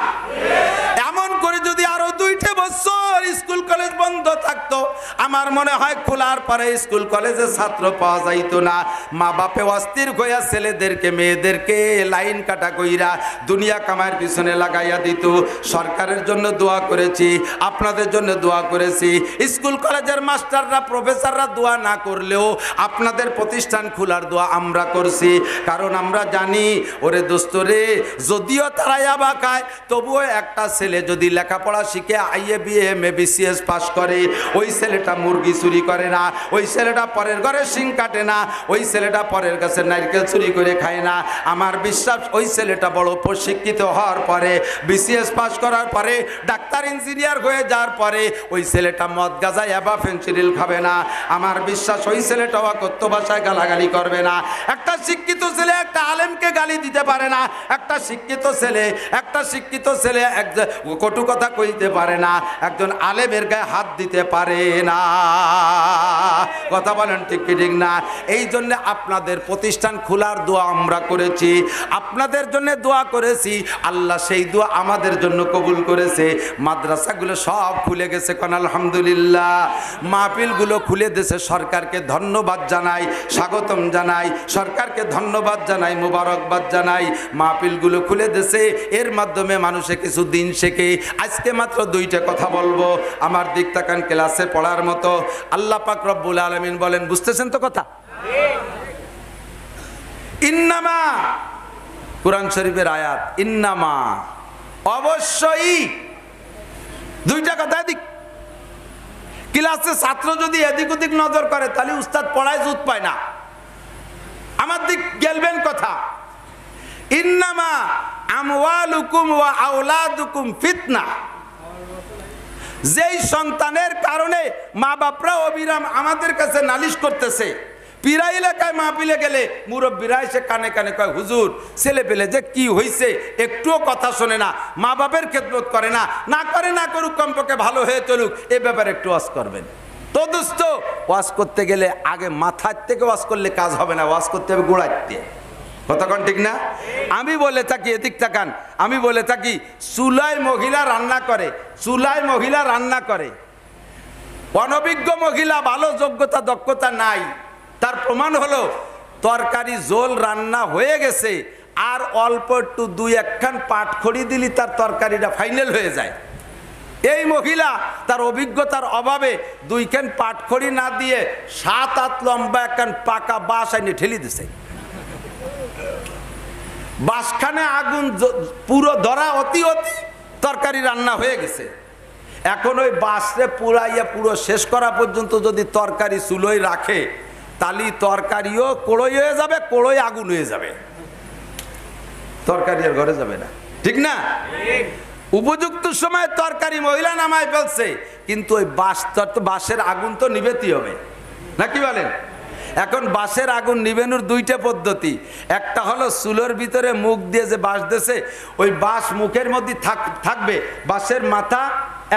এমন করে যদি আরো 2টা বছর স্কুল কলেজ বন্ধ থাকতো, আমার মনে হয় খোলার পরে স্কুল কলেজে ছাত্র পাওয়া যাইতো না। মা বাপে অস্থির হইয়া ছেলেদেরকে মেয়েদেরকে লাইন কাটা কইরা দুনিয়া কামাইয়ের পিছনে লাগাইয়া দিত। সরকারের জন্য দোয়া করেছি, আপনাদের জন্য দোয়া করেছি, স্কুল কলেজের মাস্টাররা প্রফেসররা দোয়া না করলেও আপনাদের প্রতিষ্ঠান খোলার দোয়া আমরা করছি। কারণ আমরা জানি, ওরে দোস্ত রে, যদিও তারা ইয়াবা খায়, তবুও একটা ছেলে যদি লেখাপড়া শিখে IA BA MA BCS pass করে, ওই ছেলেটা মুরগি চুরি করে না, ওই ছেলেটা পরের ঘরে শিং কাটে না, ওই ছেলেটা পরের কাছে নারকেল চুরি করে খায় না। আমার বিশ্বাস ওই ছেলেটা বড় প্রশিক্ষিত হওয়ার পরে, বিসিএস পাস করার পরে, ডাক্তার ইঞ্জিনিয়ার হয়ে যাওয়ার পরে ওই ছেলেটা মদ গাঁজা ইয়াবা ফেন্সিডিল খাবে না। আমার বিশ্বাস ওই ছেলেটা অকথ্য ভাষায় গালাগালি করবে না। একটা শিক্ষিত ছেলে একটা আলেমকে গালি দিতে পারে না, একটা শিক্ষিত ছেলে কটু কথা কইতে পারে না, একজন আলেমের গায়ে হাত দিতে পারে না। কথা বলেন ঠিক কি ঠিক না? এই জন্য আপনাদের প্রতিষ্ঠান খোলার দোয়া আমরা করেছি, আপনাদের জন্য দোয়া করেছি, আল্লাহ সেই দোয়া আমাদের জন্য কবুল করেছে। মাদ্রাসাগুলো সব খুলে গেছে, কোন আলহামদুলিল্লাহ। মাহফিলগুলো খুলে দিয়েছে, সরকারকে ধন্যবাদ জানাই, স্বাগতম জানাই, সরকারকে ধন্যবাদ জানাই, মোবারকবাদ জানাই। মাহফিলগুলো খুলে দিয়েছে, এর মাধ্যমে মানুষে কিছু দিন শেখে। আজকে মাত্র 2টা কথা বলবো, আমার দিক তাকান, ক্লাসে পড়ার মতো। আল্লাহ পাক রব্বুল আলামিন বলেন, বুঝতেছেন তো কথা? ইন্নামা, কুরআন শরীফের আয়াত, ইন্নামা, অবশ্যই। 2টা কথা দিক। ক্লাসে ছাত্র যদি এদিক ওদিক নজর করে, তাহলে উস্তাদ পড়ায় জুত পায় না। আমার দিক গেলবেন কথা। ইন্নামা আমওয়ালুকুম ওয়া আওলাদুকুম ফিতনা। যেই সন্তানের কারণে মা বাপরা অবিরাম আমাদের কাছে নালিশ করতেছে, পীরা এলাকায় মাহফিলে গেলে মুরব্বীরা এসে কানে কানে কয়, হুজুর ছেলে পেলে যে কি হয়েছে একটুও কথা শোনে না, মা বাপের খেদমত করে না, না করে না করুক, কমপক্ষে ভালো হয়ে চলুক, এ ব্যাপারে একটু ওয়াজ করবেন। তো দোস্ত, ওয়াজ করতে গেলে আগে মাথার থেকে ওয়াজ করলে কাজ হবে না, ওয়াজ করতে হবে গোড়াতে। কতক্ষণ ঠিক না? আমি বলে থাকি, এদিক তাকান, আমি বলে থাকি চুলায় মহিলা রান্না করে, চুলায় মহিলা রান্না করে, অনভিজ্ঞ মহিলা, ভালো যোগ্যতা দক্ষতা নাই। তার প্রমাণ হলো তরকারি ঝোল রান্না হয়ে গেছে, আর অল্প একটু 2-1 খান পাটখড়ি দিলি তার তরকারিটা ফাইনাল হয়ে যায়। এই মহিলা তার অভিজ্ঞতার অভাবে 2 খান পাটখড়ি না দিয়ে 7-8 লম্বা 1 খান পাকা বাঁশ আইনে ঠেলি দিছে। বাঁশখানে আগুন পুরো ধরা, অতি অতি তরকারি রান্না হয়ে গেছে। এখন ওই বাঁশে পুরাইয়া পুরো শেষ করা পর্যন্ত যদি তরকারি চুলোয় রাখে, তালি তরকারিও কোড়োই হয়ে যাবে, কোড়োই আগুন হয়ে যাবে, তরকারি আর ঘরে যাবে না। ঠিক না? উপযুক্ত সময় তরকারি মহিলা নামায় ফেলছে, কিন্তু ওই বাঁশের আগুন তো নিবেতেই হবে, নাকি বলেন? এখন বাঁশের আগুন নিবেনোর 2টা পদ্ধতি। একটা হলো চুলোর ভিতরে মুখ দিয়ে যে বাঁশ দিয়েছে, ওই বাঁশ মুখের মধ্যে থাকবে, বাঁশের মাথা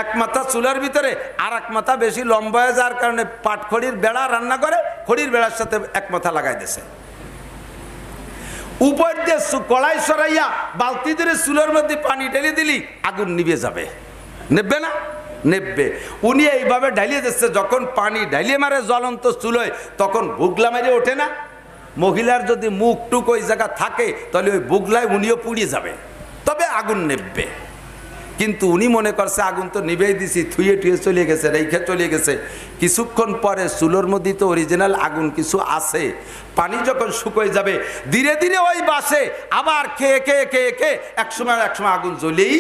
এক মাথা চুলার ভিতরে, আর এক মাথা বেশি লম্বা হয়ে যাওয়ার কারণে পাটখড়ির বেড়া রান্না করে, খড়ির বেড়ার সাথে এক মাথা লাগাই দিয়েছে। উপর দিয়ে কড়াই সরাইয়া বালতি ধরে চুলোর মধ্যে পানি ঢেলে দিলি আগুন নিভে যাবে, নেবে না? নেবে। উনি এইভাবে ঢালিয়ে দিচ্ছে, যখন পানি ঢালিয়ে মারে জ্বলন্ত চুলোয়, তখন বুগলা মেরে ওঠে না? মহিলার যদি মুখ টুক ওই জায়গা থাকে, তাহলে ওই বুগলায় উনিও পুড়িয়ে যাবে, তবে আগুন নেবে। কিন্তু উনি মনে করছে আগুন তো নিভেই দিছি, থুয়ে টুয়ে চলে গেছে, রেখে চলে গেছে। কিছুক্ষণ পরে চুলোর মধ্যে তো অরিজিনাল আগুন কিছু আছে, পানি যখন শুকিয়ে যাবে, ধীরে ধীরে ওই বাসে আবার খেয়ে খেয়ে খেয়ে খেয়ে একসময় আগুন জ্বলেই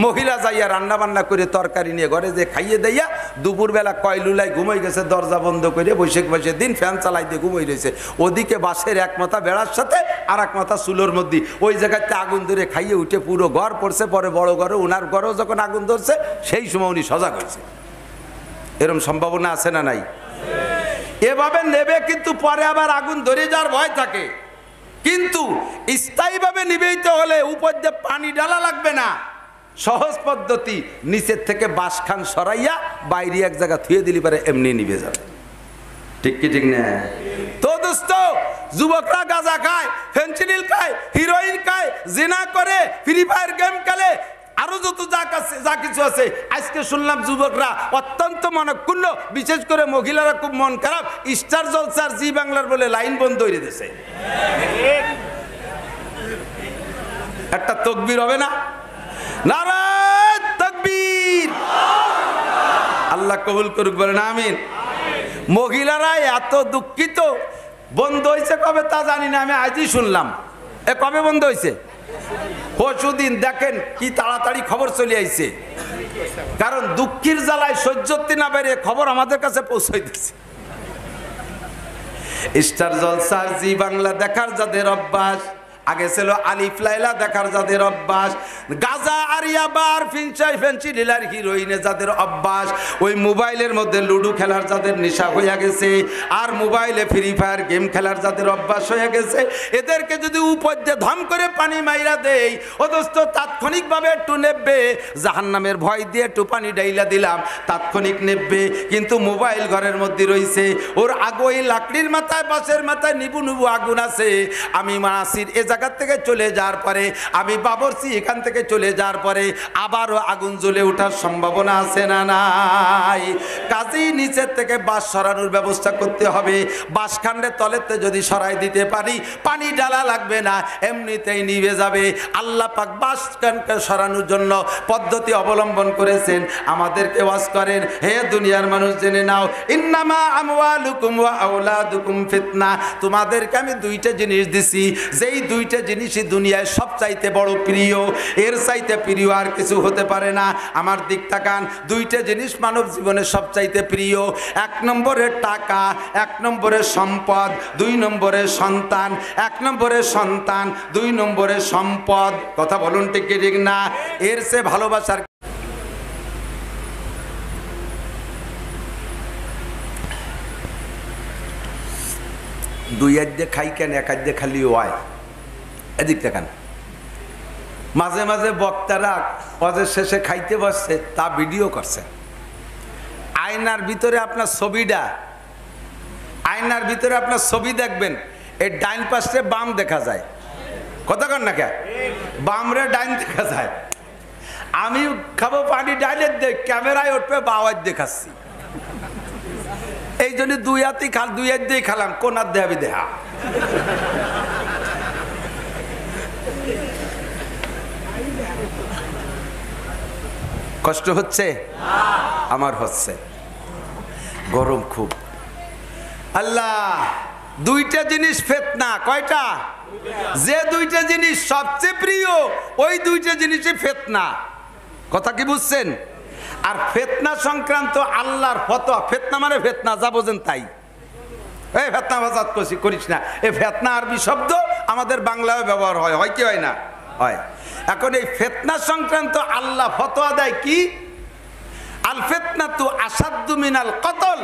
মহিলা যাইয়া রান্না বান্না করে তরকারি নিয়ে ঘরে যে খাইয়ে দেইয়া দুপুরবেলা কয়লুলাই ঘুমাই গেছে, দরজা বন্ধ করে বৈশাখ বসে দিন ফ্যান চালাই দিয়ে ঘুমাই রয়েছে। ওদিকে বাঁশের এক মাথা বেড়ার সাথে আর এক মাথা চুলোর মধ্যে, ওই জায়গাতে আগুন ধরে খাইয়ে উঠে পুরো ঘর পড়ছে। পরে বড় ঘরে, ওনার ঘরেও যখন আগুন ধরছে, সেই সময় উনি সজাগ হয়েছে। এরকম সম্ভাবনা আছে না নাই? এভাবে নেবে, কিন্তু পরে আবার আগুন ধরে যাওয়ার ভয় থাকে। কিন্তু স্থায়ীভাবে নিবেইতে হলে উপর দিয়ে পানি ডালা লাগবে না, সহজ পদ্ধতি, নিচের থেকে বাঁশখান সরাইয়া বাইরে এক জায়গা থুয়ে দিলি পারে এমনি নিভে যাবে। ঠিক কি ঠিক না? তো দোস্ত, যুবকরা গাঁজা খায়, ফেন্সিডিল খায়, হিরোইন খায়, জিনা করে, ফ্রি ফায়ার গেম খেলে, আরো যত যা কিছু আছে। আজকে শুনলাম যুবকরা অত্যন্ত মনক্ষুণ্ণ, বিশেষ করে মহিলারা খুব মন খারাপ, স্টার জলসার জি বাংলার বলে লাইন বন্ধ হয়ে দিয়েছে। একটা তকবীর হবে না? নারায়ে তাকবীর! আল্লাহ কবুল করুক, বলেন আমিন। মহিলারা এত দুঃখিত, বন্ধ হয়েছে কবে তা জানি না, আমি আজই শুনলাম। এ কবে বন্ধ হয়েছে? পরশুদিন। দেখেন কি তাড়াতাড়ি খবর চলে আইছে, কারণ দুঃখের জ্বালায় সহ্যতে না বেড়ে খবর আমাদের কাছে পৌঁছাই দিচ্ছে। স্টার জলসার জি বাংলা দেখার যাদের অভ্যাস, আগে ছিল আলিফ লাইলা দেখার যাদের অভ্যাস, গাজা আর ইয়াবার ফিনচাই ফেন্সি ডিলার হিরোইনে যাদের অভ্যাস, ওই মোবাইলের মধ্যে লুডো খেলার যাদের নেশা হয়ে গেছে, আর মোবাইলে ফ্রি ফায়ার গেম খেলার যাদের অভ্যাস হয়ে গেছে, এদেরকে যদি উপর দিয়ে ধাম করে পানি মাইরা দেই, ও দোস্ত তাৎক্ষণিকভাবে একটু নেববে। জাহান্নামের ভয় দিয়ে একটু পানি ডাইলা দিলাম, তাৎক্ষণিক নেববে। কিন্তু মোবাইল ঘরের মধ্যে রয়েছে, ওর আগে ওই লাকড়ির মাথায়, বাঁশের মাথায় নিবু নিবু আগুন আছে। আমি মাসির জায়গা থেকে চলে যাওয়ার পরে, আমি বাবরসি এখান থেকে চলে যাওয়ার পরে আবারও আগুন জ্বলে ওঠার সম্ভাবনা আছে না নাই? কাজেই নিচের থেকে বাঁশ সরানোর ব্যবস্থা করতে হবে। বাঁশখান্ডের তলেতে যদি সরাই দিতে পারি, পানি ডালা লাগবে না, এমনিতেই নিভে যাবে। আল্লাহ পাক বাঁশখানকে সরানোর জন্য পদ্ধতি অবলম্বন করেছেন, আমাদেরকে ওয়াজ করেন, হে দুনিয়ার মানুষ জেনে নাও, ইন্নামা আমওয়ালুকুম ওয়া আওলাদুকুম ফিতনা। তোমাদেরকে আমি 2টা জিনিস দিছি, যেই 2 দুইটা জিনিসই দুনিয়ায় সবচাইতে বড় প্রিয়, এর চাইতে প্রিয় আর কিছু হতে পারে না। আমার দিক তাকান, দুইটা জিনিস মানব জীবনে সবচাইতে প্রিয়। 1 নম্বরে টাকা, 1 নম্বরে সম্পদ, 2 নম্বরে সন্তান। 1 নম্বরে সন্তান, 2 নম্বরে সম্পদ। কথা বলুন ঠিক কি ঠিক না? এর চেয়ে ভালোবাসার দুই আদ্যে খাই কেন, 1 আদ্যে খালি হয়। এদিক দেখান, মাঝে মাঝে বক্তারা অজের শেষে খাইতে বসছে, তা ভিডিও করছে। আয়নার ভিতরে আপনার ছবিটা, আয়নার ভিতরে আপনার ছবি দেখবেন, এই ডাইন পাশে বাম দেখা যায়। কথা কন না কে? বাম রে ডাইন দেখা যায়। আমি খাবো পানি ডাইনের দেখ, ক্যামেরায় উঠবে বাওয়ার দেখাচ্ছি। এই জন্য 2 হাতেই খাল, 2 হাত দিয়ে খালাম, কোন হাত দেহাবি দেহা। কষ্ট হচ্ছে? আমার হচ্ছে। গরম খুব। আল্লাহ, দুইটা জিনিস ফিতনা। কয়টা? যে দুইটা জিনিস সবচেয়ে প্রিয়, ওই দুইটা জিনিসই ফিতনা। কথা কি বুঝছেন? আর ফিতনা সংক্রান্ত আল্লাহর ফতোয়া, ফিতনা মানে ফিতনা, যা বোঝেন তাই। এই ফিতনা বাজাত করিস না, এই ফিতনা আরবি শব্দ, আমাদের বাংলায় ব্যবহার হয়, হয় কি হয় না? হয়। এখন এই ফিতনা সংক্রান্ত আল্লাহ ফতোয়া দেয় কি? আল ফিতনাতু আসাদ্দু মিনাল কতল।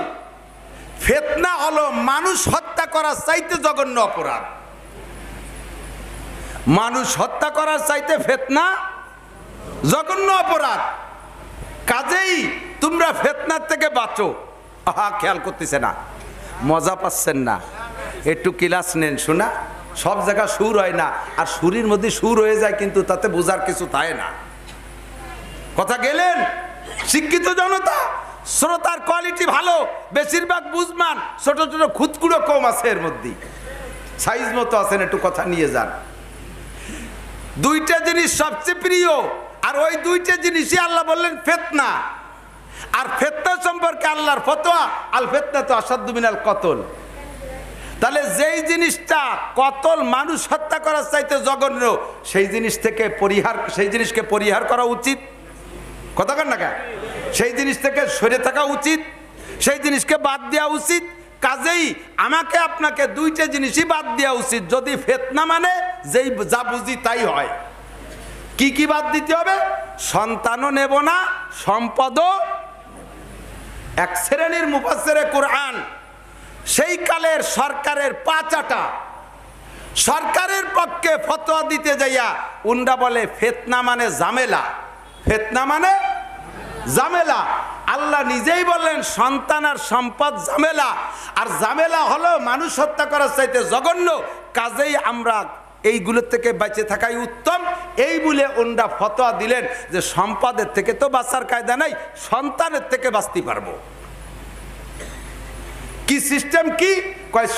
ফিতনা হলো মানুষ হত্যা করার চাইতে জঘন্য অপরাধ। মানুষ হত্যা করার চাইতে ফিতনা জঘন্য অপরাধ। কাজেই তোমরা ফিতনার থেকে বাঁচো। আহা, খেয়াল করতেছে না, মজা পাচ্ছেন না? একটু ক্লাস নেন, শোনা। সব জায়গা সুর হয় না, আর সুরের মধ্যে সুর হয়ে যায়, কিন্তু তাতে বোঝার কিছু থাকে না। কথা গেলেন? শিক্ষিত জনতা, শ্রোতার কোয়ালিটি ভালো, বেশিরভাগ বুঝমান, ছোট ছোট খুদকুড়ো কম আছে এর মধ্যে, সাইজ মতো আছেন, একটু কথা নিয়ে যান। দুইটা জিনিস সবচেয়ে প্রিয়, আর ওই দুইটা জিনিসই আল্লাহ বললেন ফিতনা। আর ফিতনা সম্পর্কে আল্লাহর ফতোয়া, আল ফিতনাতু আসাদ্দু মিনাল কতল। তাহলে যেই জিনিসটা কতল, মানুষ হত্যা করার চাইতে জঘন্য, সেই জিনিস থেকে সেই জিনিসকে পরিহার করা উচিত। কথা কন না? সেই জিনিস থেকে সরে থাকা উচিত, সেই জিনিসকে বাদ দেওয়া উচিত। কাজেই আমাকে আপনাকে দুইটা জিনিসই বাদ দেওয়া উচিত। যদি ফিতনা মানে যেই যা বুঝি তাই হয়। কি কি বাদ দিতে হবে? সন্তানও নেব না, সম্পদও। এক শ্রেণীর মুফাসসিরে কুরআন সেই কালের সরকারের 5 আটা সরকারের পক্ষে ফতোয়া দিতে যাইয়া উনরা বলে ফিতনা মানে ঝামেলা, ফিতনা মানে ঝামেলা। আল্লাহ নিজেই বললেন সন্তান আর সম্পদ ঝামেলা, আর ঝামেলা হলো মানুষ হত্যা করার চাইতে জঘন্য। কাজেই আমরা এইগুলোর থেকে বেঁচে থাকাই উত্তম। এই বলে ওনরা ফতোয়া দিলেন যে সম্পদের থেকে তো বাঁচার কায়দা নাই, সন্তানের থেকে বাঁচতে পারবো। কি সিস্টেম কি? কয়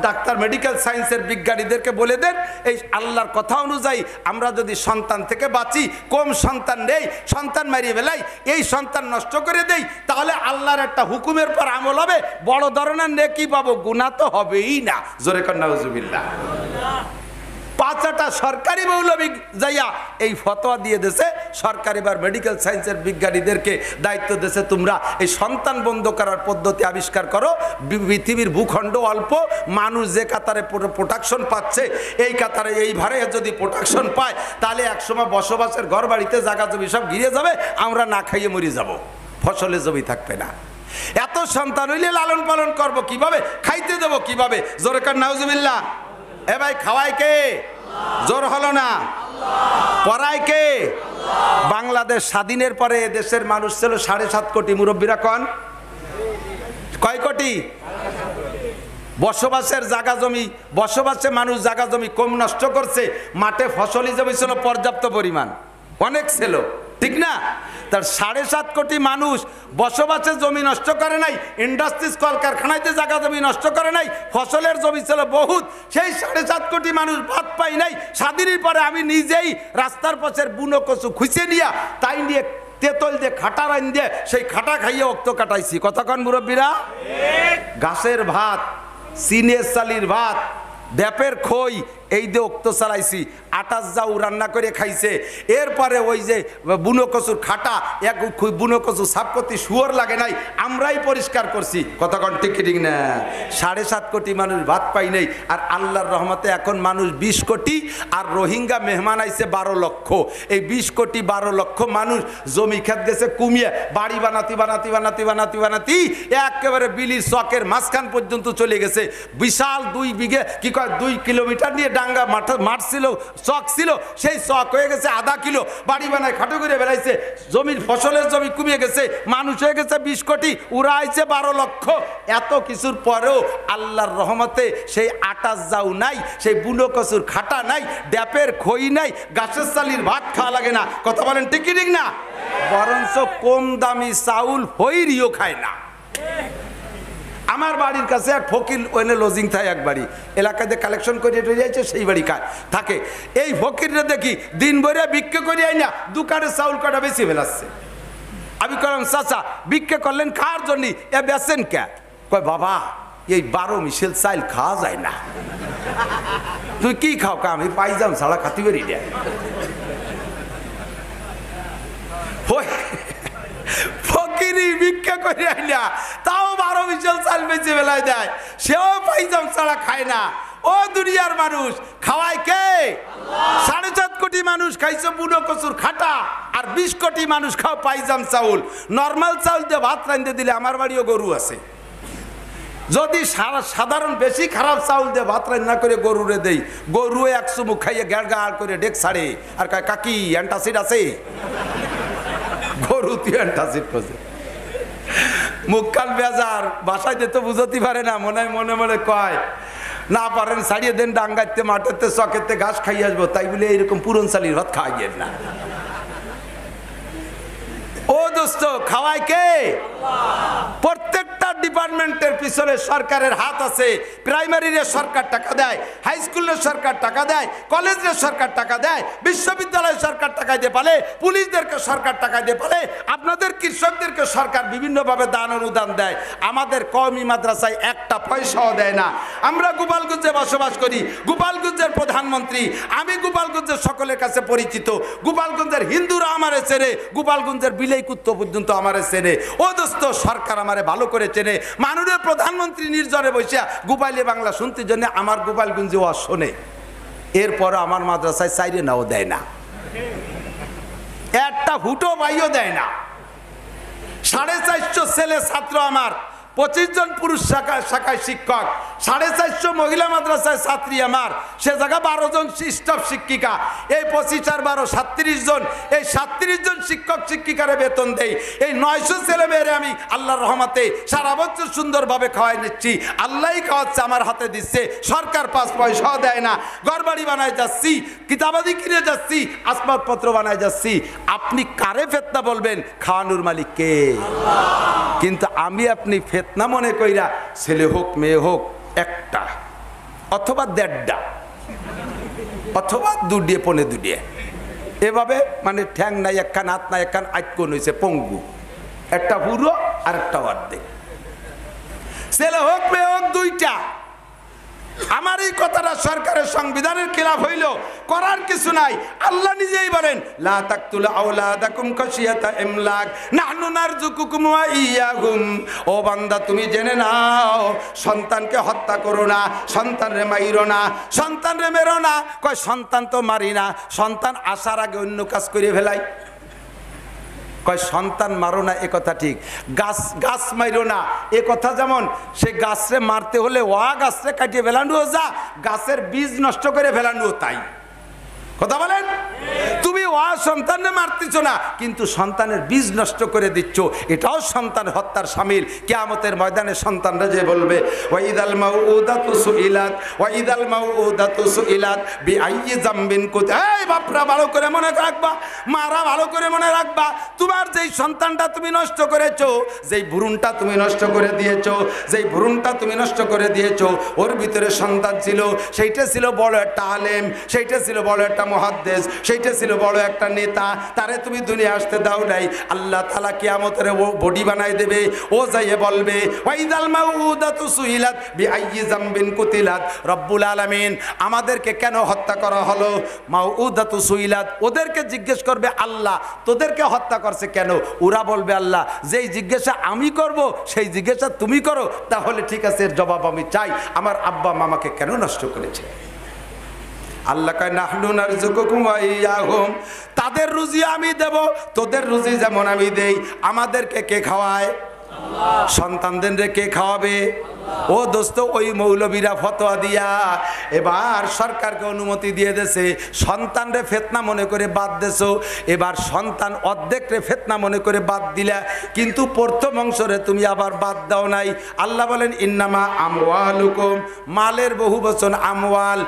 ডাক্তার, মেডিকেল সায়েন্সের বিজ্ঞানীদেরকে বলে দেন, এই আল্লাহর কথা অনুযায়ী আমরা যদি সন্তান থেকে বাঁচি, কম সন্তান নেই, সন্তান মারিয়ে ফেলাই, এই সন্তান নষ্ট করে দেই, তাহলে আল্লাহর একটা হুকুমের পর আমল হবে, বড় ধরনের নেকি পাবো, গুনাহ তো হবেই না। জোরে কর নাউজুবিল্লাহ। 5 আটা সরকারি মৌলবী যাইয়া এই ফতোয়া দিয়ে দেশে সরকারি বা মেডিকেল সায়েন্সের বিজ্ঞানীদেরকে দায়িত্ব দেশে, তোমরা এই সন্তান বন্ধ করার পদ্ধতি আবিষ্কার করো। পৃথিবীর ভূখণ্ড অল্প, মানুষ যে কাতারে প্রোটেকশন পাচ্ছে, এই কাতারে এইভাবে যদি প্রোটেকশন পায়, তাহলে একসময় বসবাসের ঘর বাড়িতে জায়গা জমি সব ঘিরে যাবে, আমরা না খাইয়ে মরে যাব, ফসলের জমি থাকবে না। এত সন্তান হইলে লালন পালন করব কিভাবে, খাইতে দেবো কিভাবে? জোরে কর নাউজুবিল্লাহ। এ ভাই, খাওয়ায় কে? জোর হলো না। পড়ায় কে? বাংলাদেশ স্বাধীনের পরে দেশের মানুষ ছিল 7.5 কোটি। মুরব্বীরা কন কয় কোটি? বসবাসের জায়গা জমি, বসবাসে মানুষ জায়গা জমি কম নষ্ট করছে, মাঠে ফসলি জমি ছিল পর্যাপ্ত পরিমাণ, অনেক ছিল, ঠিক না? তার 7.5 কোটি মানুষ বসবাসের জমি নষ্ট করে নাই, ইন্ডাস্ট্রিজ কলকারখানাতে জায়গা জমি নষ্ট করে নাই, ফসলের জমি ছিল বহুত। সেই 7.5 কোটি মানুষ ভাত পাই নাই। স্বাধীনের পরে আমি নিজেই রাস্তার পাশের বুনো কচু খুঁজে নিয়ে, তাই নিয়ে তেতল দিয়ে খাটা রান দিয়ে সেই খাটা খাইয়ে অক্ত কাটাইছি। কতক্ষণ মুরব্বীরা? ঘাসের ভাত, সিনের চালির ভাত, ড্যাপের খই, এই যে ওক্ত চালাইছি, 28 জাউ রান্না করে খাইছে। এরপরে ওই যে বুনো কচুর খাটা, এক বুনো কচু সাপকতি শুয়োর লাগে নাই, আমরাই পরিষ্কার করছি। কতক্ষণ ঠিক ঠিক না? 7.5 কোটি মানুষ ভাত পাই নাই। আর আল্লাহর রহমতে এখন মানুষ 20 কোটি, আর রোহিঙ্গা মেহমান আইছে 12 লক্ষ। এই 20 কোটি 12 লক্ষ মানুষ জমি খেত গেছে কুমিয়ে, বাড়ি বানাতি বানাতি বানাতি বানাতি বানাতি একেবারে বিলির চকের মাঝখান পর্যন্ত চলে গেছে। বিশাল 2 বিঘে কি কয় 2 কিলোমিটার নিয়ে ডাঙ্গা মাঠ ছিল, চক ছিল, সেই চক হয়ে গেছে আধা কিলো। বাড়ি বানায় খাটো করে বেড়াইছে, জমির ফসলের জমি কমিয়ে গেছে, মানুষ হয়ে গেছে 20 কোটি, উড়া আইছে 12 লক্ষ। এত কিছুর পরেও আল্লাহর রহমতে সেই 28 জাউ নাই, সেই বুনো কচুর খাটা নাই, ড্যাপের খই নাই, গাছের চালির ভাত খাওয়া লাগে না। কথা বলেন ঠিক ঠিক না? বরঞ্চ কম দামি চাউল হইরিও খায় না। আমার বাড়ির কাছে এক ফকির ওখানে লজিং থাকে, এক বাড়ি এলাকাতে কালেকশন করে যাইছে, সেই বাড়ি খায় থাকে। এই ফকিররা দেখি দিন ভরে ভিক্ষে করে আই না, দোকানে চাউল কটা বেশি ফেলাচ্ছে। আমি কলাম চাচা ভিক্ষে করলেন খাওয়ার জন্য, এ বেচেন কে? কয় বাবা এই 12 মিশেল চাইল খাওয়া যায় না। তুই কি খাও? কা আমি পাইজাম ছাড়া খাতি পারি না। ফকিরি ভিক্ষা করে আইনা তাও 12 মিশেল চাল বেঁচে বেলায় দেয়, সেও পাইজাম ছাড়া খায় না। ও দুনিয়ার মানুষ, খাওয়ায় কে? 7.5 কোটি মানুষ খাইছে বুনো কচুর খাটা, আর 20 কোটি মানুষ খাও পাইজাম চাউল। নর্মাল চাউল দিয়ে ভাত রাঁধতে দিলে, আমার বাড়িও গরু আছে, যদি সাধারণ বেশি খারাপ চাউল দিয়ে ভাত রান্না করে গরুরে দেই, গরু 1 চুমুক খাইয়ে গেড় গাড় করে ডেক ছাড়ে আর কয় কাকি অ্যান্টাসিড আছে? গরু তুই অ্যান্টাসিড করছে, মুখ কাল বেজার, বাসায় যেতে বুঝতে পারে না, মনে মনে মনে কয় না পারেন ছাড়িয়ে দেন, ডাঙ্গাইতে মাঠেতে চকেতে ঘাস খাই আসবো, তাই বলে এরকম পুরন চালির ভাত খাওয়াইয়েন না। ও দোস্ত, খাওয়ায় কে? প্রত্যেকটা ডিপার্টমেন্টের পিছনে সরকারের হাত আছে। প্রাইমারির সরকার টাকা দেয়, হাই স্কুলের সরকার টাকা দেয়, কলেজের সরকার টাকা দেয়, বিশ্ববিদ্যালয়ের সরকার টাকা দিয়ে পালে, পুলিশদেরকে সরকার টাকা দিয়ে পালে, আপনাদের কৃষকদেরকে সরকার বিভিন্নভাবে দান অনুদান দেয়। আমাদের কওমি মাদ্রাসায় একটা পয়সাও দেয় না। আমরা গোপালগঞ্জে বসবাস করি, গোপালগঞ্জের প্রধানমন্ত্রী আমি, গোপালগঞ্জের সকলের কাছে পরিচিত, গোপালগঞ্জের হিন্দুরা আমারে চেনে, গোপালগঞ্জের বিলেই কুত্ত পর্যন্ত আমারে চেনে। ও দোস্ত, সরকার আমারে ভালো করে চেনে। মাননীয় প্রধানমন্ত্রী নির্জনে বসে গোপালী বাংলা শুনতে জন্য আমার গোপালগঞ্জে ওয়াজ শোনে, এরপর আমার মাদ্রাসায় চাইরে নাও দেয় না, একটা ফুটো বাইও দেয় না। 450 ছেলে ছাত্র আমার, 25 জন পুরুষ শাখায় শিক্ষক, 450 মহিলা মাদ্রাসায় ছাত্রী আমার, সে জায়গা 12 জন স্টাফ শিক্ষিকা, এই 25 আর 12 37 জন, এই 37 জন শিক্ষক শিক্ষিকারে বেতন দেই। এই 900 ছেলে মেয়েরে আমি আল্লাহর রহমতে সারা বছর সুন্দরভাবে খাওয়াই নিচ্ছি। আল্লাহই খাওয়াচ্ছে, আমার হাতে দিচ্ছে, সরকার 5 পয়সাও দেয় না। ঘরবাড়ি বানায় যাচ্ছি, কিতাবাদি কিনে যাচ্ছি, আসবাবপত্র বানায় যাচ্ছি। আপনি কারে ফেতনা বলবেন? খাওয়ানোর মালিক কে? কিন্তু আমি আপনি ফেতনা মনে কইরা ছেলে হোক মেয়ে হোক একটা অথবা 1.5টা অথবা 2 পনে 2 এভাবে, মানে ঠ্যাং নাই একখান, হাত নাই একখান, আটকন হয়েছে পঙ্গু, একটা পুরো আর একটা অর্ধেক। ছেলে হোক মেয়ে হোক 2টা। আমার এই কথাটা সরকারের সংবিধানের খেলাফ হইল, করার কিছু নাই। আল্লাহ নিজেই বলেন লা তাকতুলু আওলাদাকুম খাশিয়াতা ইমলাক নাহনু নারযুকুকুম ওয়া ইয়াহুম। ও বান্দা, তুমি জেনে নাও, সন্তানকে হত্যা করো না, সন্তানরে মাইরো না, সন্তানরে মেরো না। কয় সন্তান তো মারি না, সন্তান আসার আগে অন্য কাজ করে ফেলাই। কয় সন্তান মারো না, এ কথা ঠিক, গাছ মাইরো না এ কথা যেমন, সে গাছরে মারতে হলে ওয়া গাছরে কাটিয়ে ফেলানো যা, গাছের বীজ নষ্ট করে ফেলানো তাই। কথা বলেন, তুমি ওয়া সন্তানরে মারতেছ না, কিন্তু সন্তানের বীজ নষ্ট করে দিচ্ছ, এটাও সন্তান হত্যার শামিল। কিয়ামতের ময়দানে সন্তানরা যে বলবে ওয়াইদাল মাউউদাতু সুইলাত ওয়াইদাল মাউউদাতু সুইলাত বিআইয়ি যামবিন কুতিলা। এই বাপরা, ভালো করে মনে রাখবা, মারা ভালো করে মনে রাখবা, তোমার যেই সন্তানটা তুমি নষ্ট করেছো, যেই ভ্রূণটা তুমি নষ্ট করে দিয়েছো, যেই ভ্রূণটা তুমি নষ্ট করে দিয়েছো, ওর ভিতরে সন্তান ছিল, সেইটা ছিল বড় একটা আলেম, সেইটা ছিল বড় একটা মুহাদ্দিস, সেইটা ছিল বড় একটা নেতা, তারে তুমি দুনিয়া আসতে দাও নাই, আল্লাহ তাআলা কিয়ামতের বডি বানাই দেবে। ও যাইয়ে বলবে ওয়াইদাল মাউউদাতু সুইলাত বিআইয়ি যামবিন কুতিলাত, রব্বুল আলামিন আমাদেরকে কেন হত্যা করা হলো? মাউউদাতু সুইলাত, ওদেরকে জিজ্ঞেস করবে আল্লাহ তোদেরকে হত্যা করছে কেন? ওরা বলবে আল্লাহ যেই জিজ্ঞাসা আমি করব সেই জিজ্ঞাসা তুমি করো, তাহলে ঠিক আছে এর জবাব আমি চাই, আমার আব্বা মামাকে কেন নষ্ট করেছে? আল্লাহ কয় নাহনু নারযুকুকুম ওয়া ইয়াহুম, তাদের রুজি আমি দেব, তোদের রুজি যেমন আমি দেই। আমাদেরকে কে খাওয়ায়? সন্তানদের কে খাওয়াবে? ও দোস্ত, ওই মৌলবীরা ফতোয়া দিয়া এবার সরকারকে অনুমতি দিয়ে দেছে, সন্তানরে ফেতনা মনে করে বাদ দেছো, এবার সন্তান অর্ধেকরে ফেতনা মনে করে বাদ দিলা, কিন্তু প্রথম অংশরে তুমি আবার বাদ দাও নাই। আল্লাহ বলেন ইন্নামা আমওয়ালুকুম, মালের বহু বচন আমওয়াল,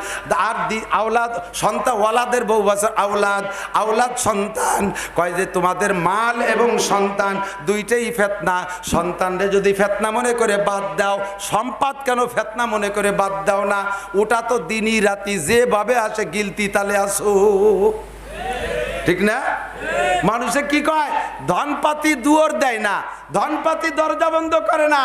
আর আওলাদ সন্তান, ওয়ালাদের বহু বচন আওলাদ, আওলাদ সন্তান। কয় যে তোমাদের মাল এবং সন্তান দুইটাই ফেতনা, সন্তানরে যদি ফেতনা মনে করে বাদ দাও, সম্পদ কেন ফেতনা মনে করে বাদ দাও না? ওটা তো দিনই রাতি যেভাবে আসে গিলতি তালে আসো, ঠিক না? মানুষে কি কয়? ধনপাতি দুয়ার দেয় না, ধনপাতি দরজা বন্ধ করে না,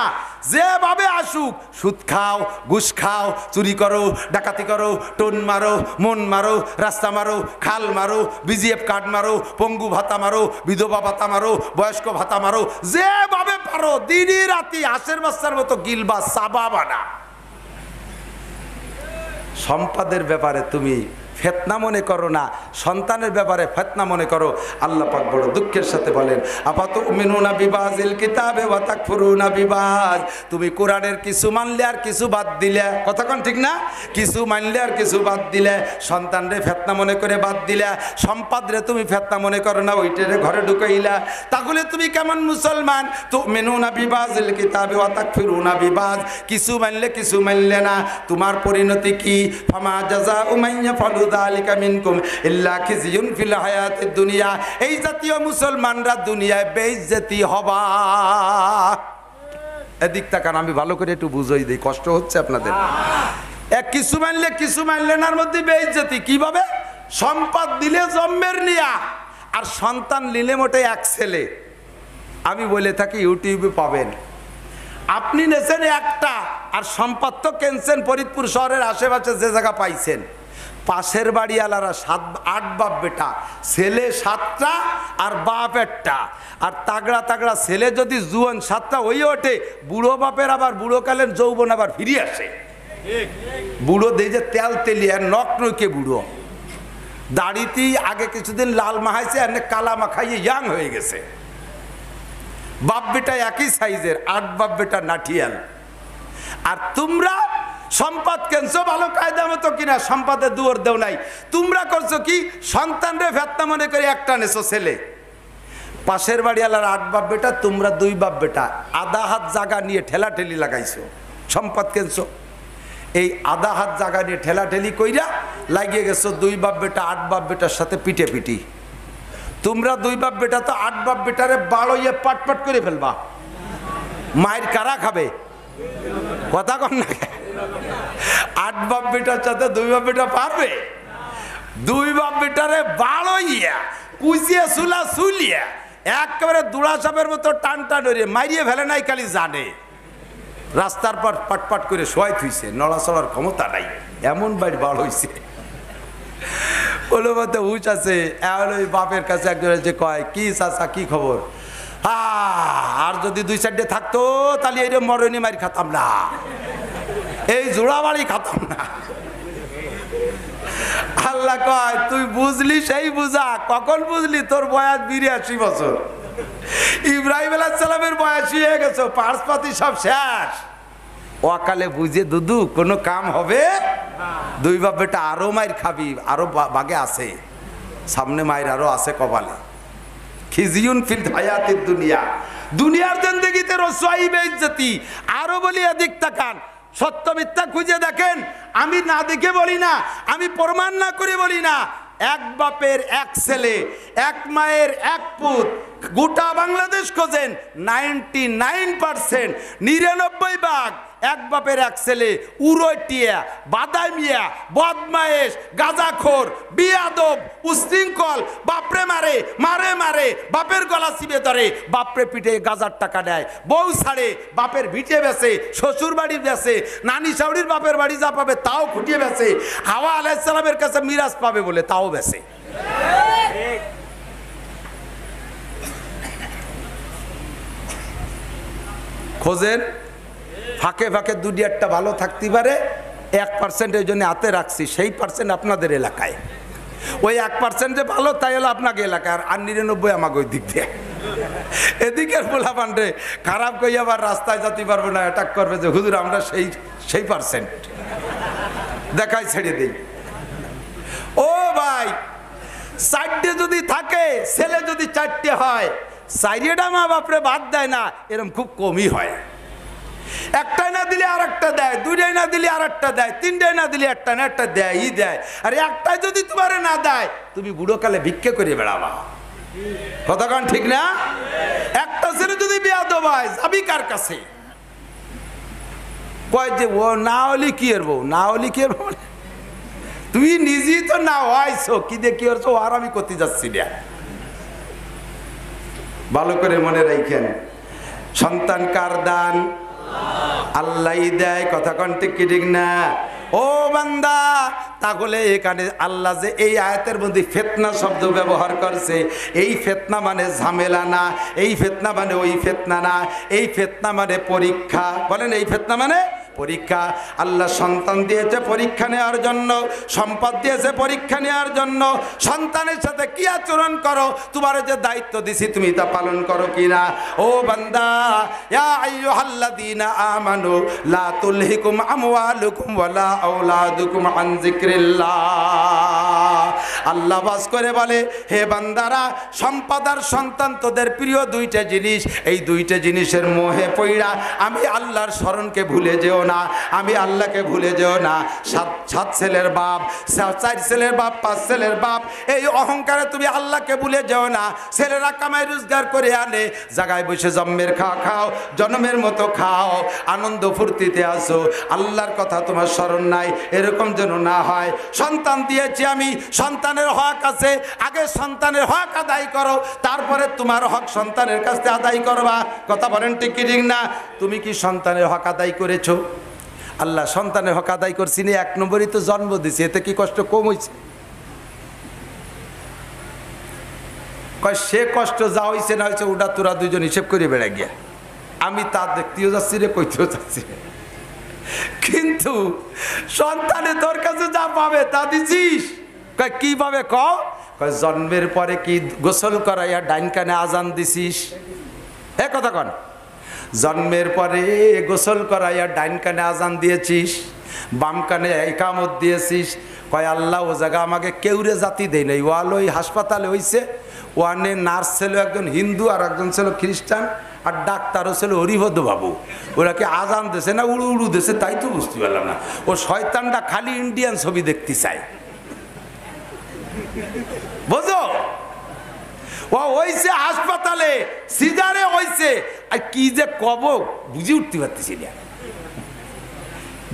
যেভাবে আসুক, সুদ খাও, ঘুষ খাও, চুরি করো, ডাকাতি করো, টোন মারো, মন মারো, রাস্তা মারো, খাল মারো, বিজিএফ কার্ড মারো, পঙ্গু ভাতা মারো, বিধবা ভাতা মারো, বয়স্ক ভাতা মারো, যেভাবে পারো দিনই রাতি হাঁসের বাচ্চার মতো গিলবা, চাবা বানা। সম্পদের ব্যাপারে তুমি ফেতনা মনে করো না, সন্তানের ব্যাপারে ফেতনা মনে করো। আল্লাহ পাক বড় দুঃখের সাথে বলেন আফাতুমিনুনা বিবাযিল কিতাবে ওয়া তাকফুরুনা বিবায, তুমি কোরআনের কিছু মানলে আর কিছু বাদ দিলে, কথা কোন ঠিক না? কিছু মানলে আর কিছু বাদ দিলে, সন্তানরে ফেতনা মনে করে বাদ দিলে, সম্পদরে তুমি ফেতনা মনে করো না, ওইটারে ঘরে ঢুকাইলা, তাহলে তুমি কেমন মুসলমান? তুমিনুনা বিবাযিল কিতাবে ওয়া তাকফুরুনা বিবায, কিছু মানলে কিছু মানলে না, তোমার পরিণতি কি? ফামা জাযাউ মান ইয়াফআলু যালিকা মিনকুম ইল্লা খিজিয়ুন ফিল হায়াতিদ দুনিয়া, এই জাতীয় মুসলমানরা দুনিয়ায় বেইজ্জতি হবা। এদিক তাকান, আমি ভালো করে একটু বুঝাই দেই, কষ্ট হচ্ছে আপনাদের। এক কিছু মানলে নার মধ্যে বেইজ্জতি কিভাবে? সম্পদ দিলে জম্মের নিয়া, আর সন্তান নিলে মোটে এক ছেলে। আমি বলে থাকি ইউটিউবে পাবেন, আপনি নেছেন একটা আর সম্পদ তো কেনছেন ফরিদপুর শহরের আশেপাশে যে জায়গা পাইছেন, পাশের বাড়িওয়ালারা 7-8 বাপ বেটা, ছেলে 7টা আর বাপ একটা, আর তাগড়া তাগড়া ছেলে যদি জুয়ান 7টা হয়ে ওঠে, বুড়ো বাপের আবার বুড়োকালের যৌবন আবার ফিরে আসে। বুড়ো দেই যে তেল তেলিয়া নখ নইকে বুড়ো, দাড়িতেই আগে কিছুদিন লাল মাখাইছে আর কালা মাখাইয়ে ইয়াং হয়ে গেছে। বাপ বেটা একই সাইজের, 8 বাপ বেটা নাঠিয়াল। আর তোমরা সম্পদ কেনছো ভালো কায়দা মতো কিনা, সম্পদের দুয়ার দেও নাই। তোমরা করছো কি? সন্তানরে ফেতনা মনে করে একটা নেছো ছেলে, পাশের বাড়িওয়ালার 8 বাপ বেটা, তোমরা 2 বাপ বেটা, আধা হাত জায়গা নিয়ে ঠেলাঠেলি লাগাইছো, সম্পদ কেনছো। এই আধা হাত জায়গা নিয়ে ঠেলাঠেলি কইরা লাগিয়ে গেছো 2 বাপ বেটা 8 বাপ বেটার সাথে পিটে পিটি। তোমরা 2 বাপ বেটা তো 8 বাপ বেটারে বাড়ইয়ে পাটপাট করে ফেলবা, মায়ের কারা খাবে? কথা কন না, 8 বাপ বেটার সাথে 2 বাপ বেটা পারবে? 2 বাপ বেটারে বাড়ইয়া কুচিয়ে চুলা চুলিয়া একেবারে দুড়া সাপের মতো টান টান ধরে মারিয়ে ফেলে নাই, খালি জানে রাস্তার পর পাটপাট করে শোয়াই থুইছে, নড়াচড়ার ক্ষমতা নাই, এমন বাড়ি বাড় হইছে। ওলো মতো হুঁশ আছে, ওই বাপের কাছে একজন এসে কয়, কি চাচা কি খবর? আর যদি 2 সাইডে থাকতো তাহলে এই মরণি মারি খাতাম না, এই জোড়া বাড়ি খাতাম না। আল্লাহ কয় তুই বুঝলি সেই বুঝা, কখন বুঝলি? তোর বয়স 82 বছর, ইব্রাহিম আলাইহিস সালামের বয়স হয়ে গেছে, পার্সপাতি সব শেষ। অকালে বুঝে দুদু কোনো কাম হবে? 2 বাপ বেটা আরো মায়ের খাবি, আরো বাগে আছে সামনে, মায়ের আরো আছে কপালে। খিজিয়ুন ফিল হায়াতিদ দুনিয়া, দুনিয়ার জিন্দেগিতে রসওয়াই বেইজ্জতি। আরো বলি এদিক তাকান, সত্য মিথ্যা খুঁজে দেখেন, আমি না দেখে বলি না, আমি প্রমাণ না করে বলি না। 1 বাপের 1 ছেলে, 1 মায়ের 1 পুত, গোটা বাংলাদেশ খোঁজেন 99% 99 ভাগ এক বাপের এক ছেলে উড়টিয়া বাদামিয়া বদমায়েশ গাঁজাখোর বিয়াদব উশৃঙ্খল বাপরে মারে মারে মারে বাপের গলা চিপে ধরে বাপরে পিঠে গাজার টাকা দেয় বউ ছাড়ে বাপের ভিটে বেচে শ্বশুর বাড়ি বেচে নানি শাউরির বাপের বাড়ি যা পাবে তাও খুঁটিয়ে বেচে হাওয়া আলাইহিস সালামের কাছে মিরাজ পাবে বলে তাও বেচে খোঁজেন ফাঁকে ফাঁকে দুটি একটা ভালো থাকতে পারে 1% এই জন্য হাতে রাখছি সেই পার্সেন্ট আপনাদের এলাকায় ওই 1% যে ভালো তাই হলো আপনাকে এলাকায় আর 99 আমাকে ওই দিক দিয়ে এদিকের পোলা পান্ডে খারাপ কই আবার রাস্তায় যেতে পারবো না অ্যাটাক করবে যে হুজুর আমরা সেই পার্সেন্ট দেখাই ছেড়ে দিই ও ভাই 4টে যদি থাকে ছেলে যদি 4টে হয় 4টা মা বাপরে বাদ দেয় না এরকম খুব কমই হয় একটাই না দিলে আর একটা দেয় দুইটাই না দিলে আর একটা দেয় তিনটাই না দিলে একটা না একটা দেয়ই দেয় আর একটাই যদি তোমারে না দেয় তুমি বুড়োকালে ভিক্ষে করে বেড়াবা কথা কান ঠিক না একটা ছেলে যদি বেয়াদব হয় যাবি কার কাছে কয় যে ও না হলে কি এরবো না হলে কি এরবো তুই নিজেই তো না হয়ছো কি দিয়ে কি হচ্ছ আর আমি করতে যাচ্ছি না ভালো করে মনে রাখেন সন্তান কার দান আল্লাহই দেয় কথা কোন ঠিক কি ঠিক না ও বান্দা তাহলে এখানে আল্লাহ যে এই আয়াতের মধ্যে ফিতনা শব্দ ব্যবহার করছে এই ফিতনা মানে ঝামেলা না এই ফিতনা মানে ওই ফিতনা না এই ফিতনা মানে পরীক্ষা বলেন এই ফিতনা মানে পরীক্ষা আল্লাহ সন্তান দিয়েছে পরীক্ষা নেওয়ার জন্য সম্পদ দিয়েছে পরীক্ষা নেওয়ার জন্য সন্তানের সাথে কি আচরণ করো তোমার যে দায়িত্ব দিছি তুমি তা পালন করো কিনা ও বান্দা ইয়া আইয়ুহাল্লাযীনা আমানু লা তুলহিকুম আমওয়ালুকুম ওয়ালা আওলাদুকুম আন যিকরিল্লাহ আল্লাহ বাস করে বলে হে বান্দারা সম্পদ আর সন্তান তোদের প্রিয় দুইটা জিনিস এই দুইটা জিনিসের মোহে পইড়া আমি আল্লাহর স্মরণকে ভুলে যেও না আমি আল্লাহকে ভুলে যেও না সাত ছেলের বাপ 4 ছেলের বাপ 5 ছেলের বাপ এই অহংকারে তুমি আল্লাহকে ভুলে যেও না ছেলেরা কামাই রোজগার করে আনে জায়গায় বসে জন্মের খাও জন্মের মতো খাও আনন্দ ফুর্তিতে আসো আল্লাহর কথা তোমার স্মরণ নাই এরকম যেন না হয় সন্তান দিয়েছি আমি সন্তানের হক আছে আগে সন্তানের হক আদায় করো তারপরে তোমার হক সন্তানের কাছে আদায় করবা কথা বলেন ঠিক কি ঠিক না তুমি কি সন্তানের হক আদায় করেছো আল্লাহ সন্তানের হক আদায় করছি না 1 নম্বরই তো জন্ম দিছে এতে কি কষ্ট কম হয়েছে কয় সে কষ্ট যা হয়েছে না হয়েছে ওটা তোরা দুজন হিসেব করে বেড়া গিয়া আমি তা দেখতেও যাচ্ছি রে কইতেও যাচ্ছি কিন্তু সন্তানে তোর কাছে যা পাবে তা দিছিস কয় কি পাবে কয় জন্মের পরে কি গোসল করাইয়া ডাইন কানে আজান দিছিস এ কথা কন জন্মের পরে গোসল করাইয়া ডাইন কানে আজান দিয়েছিস বাম কানে ইকামত দিয়েছিস কয় আল্লাহ ও জায়গা আমাকে কেউরে জাতি দেয় নাই ওয়াল ওই হাসপাতালে হইছে ওয়ানে নার্স ছিল একজন হিন্দু আর একজন ছিল খ্রিস্টান আর ডাক্তারও ছিল হরিভদ্র বাবু ওরা কি আজান দেশে না উড়ু উড়ু দেশে তাই তো বুঝতে পারলাম না ও শয়তানটা খালি ইন্ডিয়ান ছবি দেখতে চায় বুঝো ও হইছে হাসপাতালে সিজারে হইছে আর কি যে কব বুঝে উঠতে পারতেছি না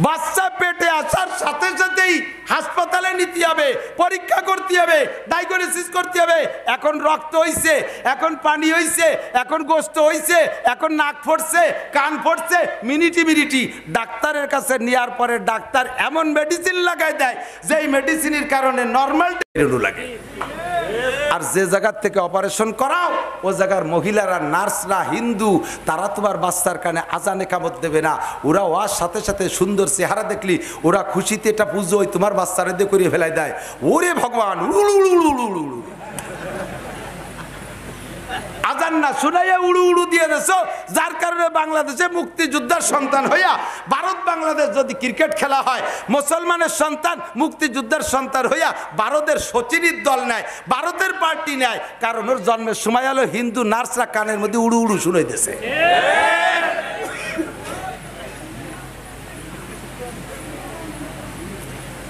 বাচ্চা পেটে আসার সাথে সাথেই হাসপাতালে নিতে হবে পরীক্ষা করতে হবে ডায়াগনোসিস করতে হবে এখন রক্ত হইছে এখন পানি হইছে এখন গোস্ত হইছে এখন নাক ফটছে কান ফটছে মিনিটি ডাক্তারের কাছে নেওয়ার পরে ডাক্তার এমন মেডিসিন লাগাই দেয় যে এই মেডিসিনের কারণে নর্মাল ডেলিভারি লাগে আর যে জায়গার থেকে অপারেশন করাও ও জায়গার মহিলারা নার্সরা হিন্দু তারা তোমার বাচ্চার কানে আজান একামত দেবে না ওরা ওয়ার সাথে সাথে সুন্দর চেহারা দেখলি ওরা খুশিতে এটা পুজো ওই তোমার বাচ্চারে দিয়ে করিয়ে ফেলাই দেয় ওরে ভগবান আজান না শুনাইয়া উড়ু উড়ু দিয়ে দেছো যার কারণে বাংলাদেশে মুক্তিযোদ্ধার সন্তান হইয়া ভারত বাংলাদেশ যদি ক্রিকেট খেলা হয় মুসলমানের সন্তান মুক্তিযোদ্ধার সন্তান হইয়া ভারতের সচিনীর দল নেয় ভারতের পার্টি নেয় কারণ ওর জন্মের সময় হলো হিন্দু নার্সরা কানের মধ্যে উড়ু উড়ু শুনাইতেছে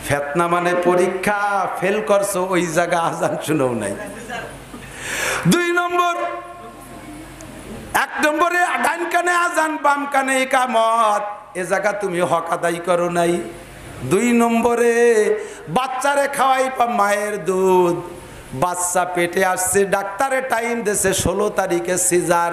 ফেতনা মানে পরীক্ষা ফেল করছো ওই জায়গা আজান শুনেও নাই 2 নম্বর 1 নম্বরে ডান কানে আজান বাম কানে ইকামত এ জায়গা তুমি হক আদায় করো নাই। 2 নম্বরে বাচ্চারে খাওয়াই পা মায়ের দুধ, বাচ্চা পেটে আসছে, ডাক্তারে টাইম দিয়েছে 16 তারিখে সিজার,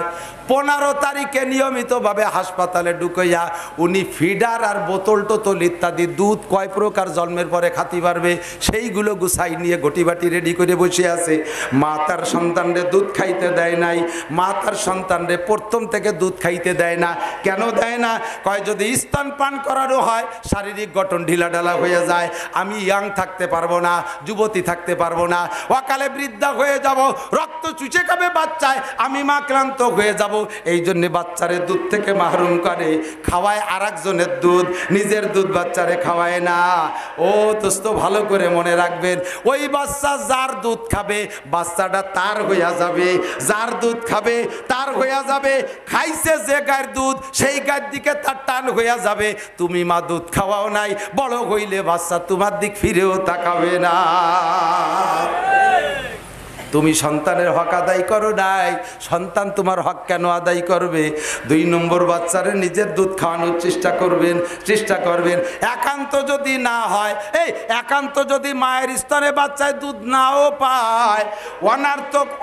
15 তারিখে নিয়মিতভাবে হাসপাতালে ঢুকাইয়া উনি ফিডার আর বোতল টোতল ইত্যাদি দুধ কয় প্রকার জন্মের পরে খাতি পারবে সেইগুলো গুছাই নিয়ে ঘটিবাটি রেডি করে বসে আছে। মা তার সন্তানরে দুধ খাইতে দেয় নাই, মা তার সন্তানরে প্রথম থেকে দুধ খাইতে দেয় না। কেন দেয় না? কয় যদি স্তন পান করানো হয় শারীরিক গঠন ঢিলাঢালা হয়ে যায়, আমি ইয়াং থাকতে পারবো না, যুবতী থাকতে পারবো না, অকালে বৃদ্ধা হয়ে যাব, রক্ত চুষে খাবে বাচ্চায়, আমি মা ক্লান্ত হয়ে যাব। এই জন্য বাচ্চারে দুধ থেকে মাহরুম করে, খাওয়ায় আর একজনের দুধ, নিজের দুধ বাচ্চারে খাওয়ায় না। ও দোস্ত ভালো করে মনে রাখবেন, ওই বাচ্চা যার দুধ খাবে বাচ্চাটা তার হইয়া যাবে, যার দুধ খাবে তার হইয়া যাবে। খাইছে যে গায়ের দুধ সেই গায়ের দিকে তার টান হইয়া যাবে। তুমি মা দুধ খাওয়াও নাই, বড় হইলে বাচ্চা তোমার দিক ফিরেও তাকাবে না। তুমি সন্তানের হক আদায় করো নাই, সন্তান তোমার হক কেন আদায় করবে? 2 নম্বর বাচ্চারে নিজের দুধ খাওয়ানোর চেষ্টা করবেন। একান্ত যদি না হয়, এই একান্ত যদি মায়ের স্তনে বাচ্চায় দুধ নাও পায়,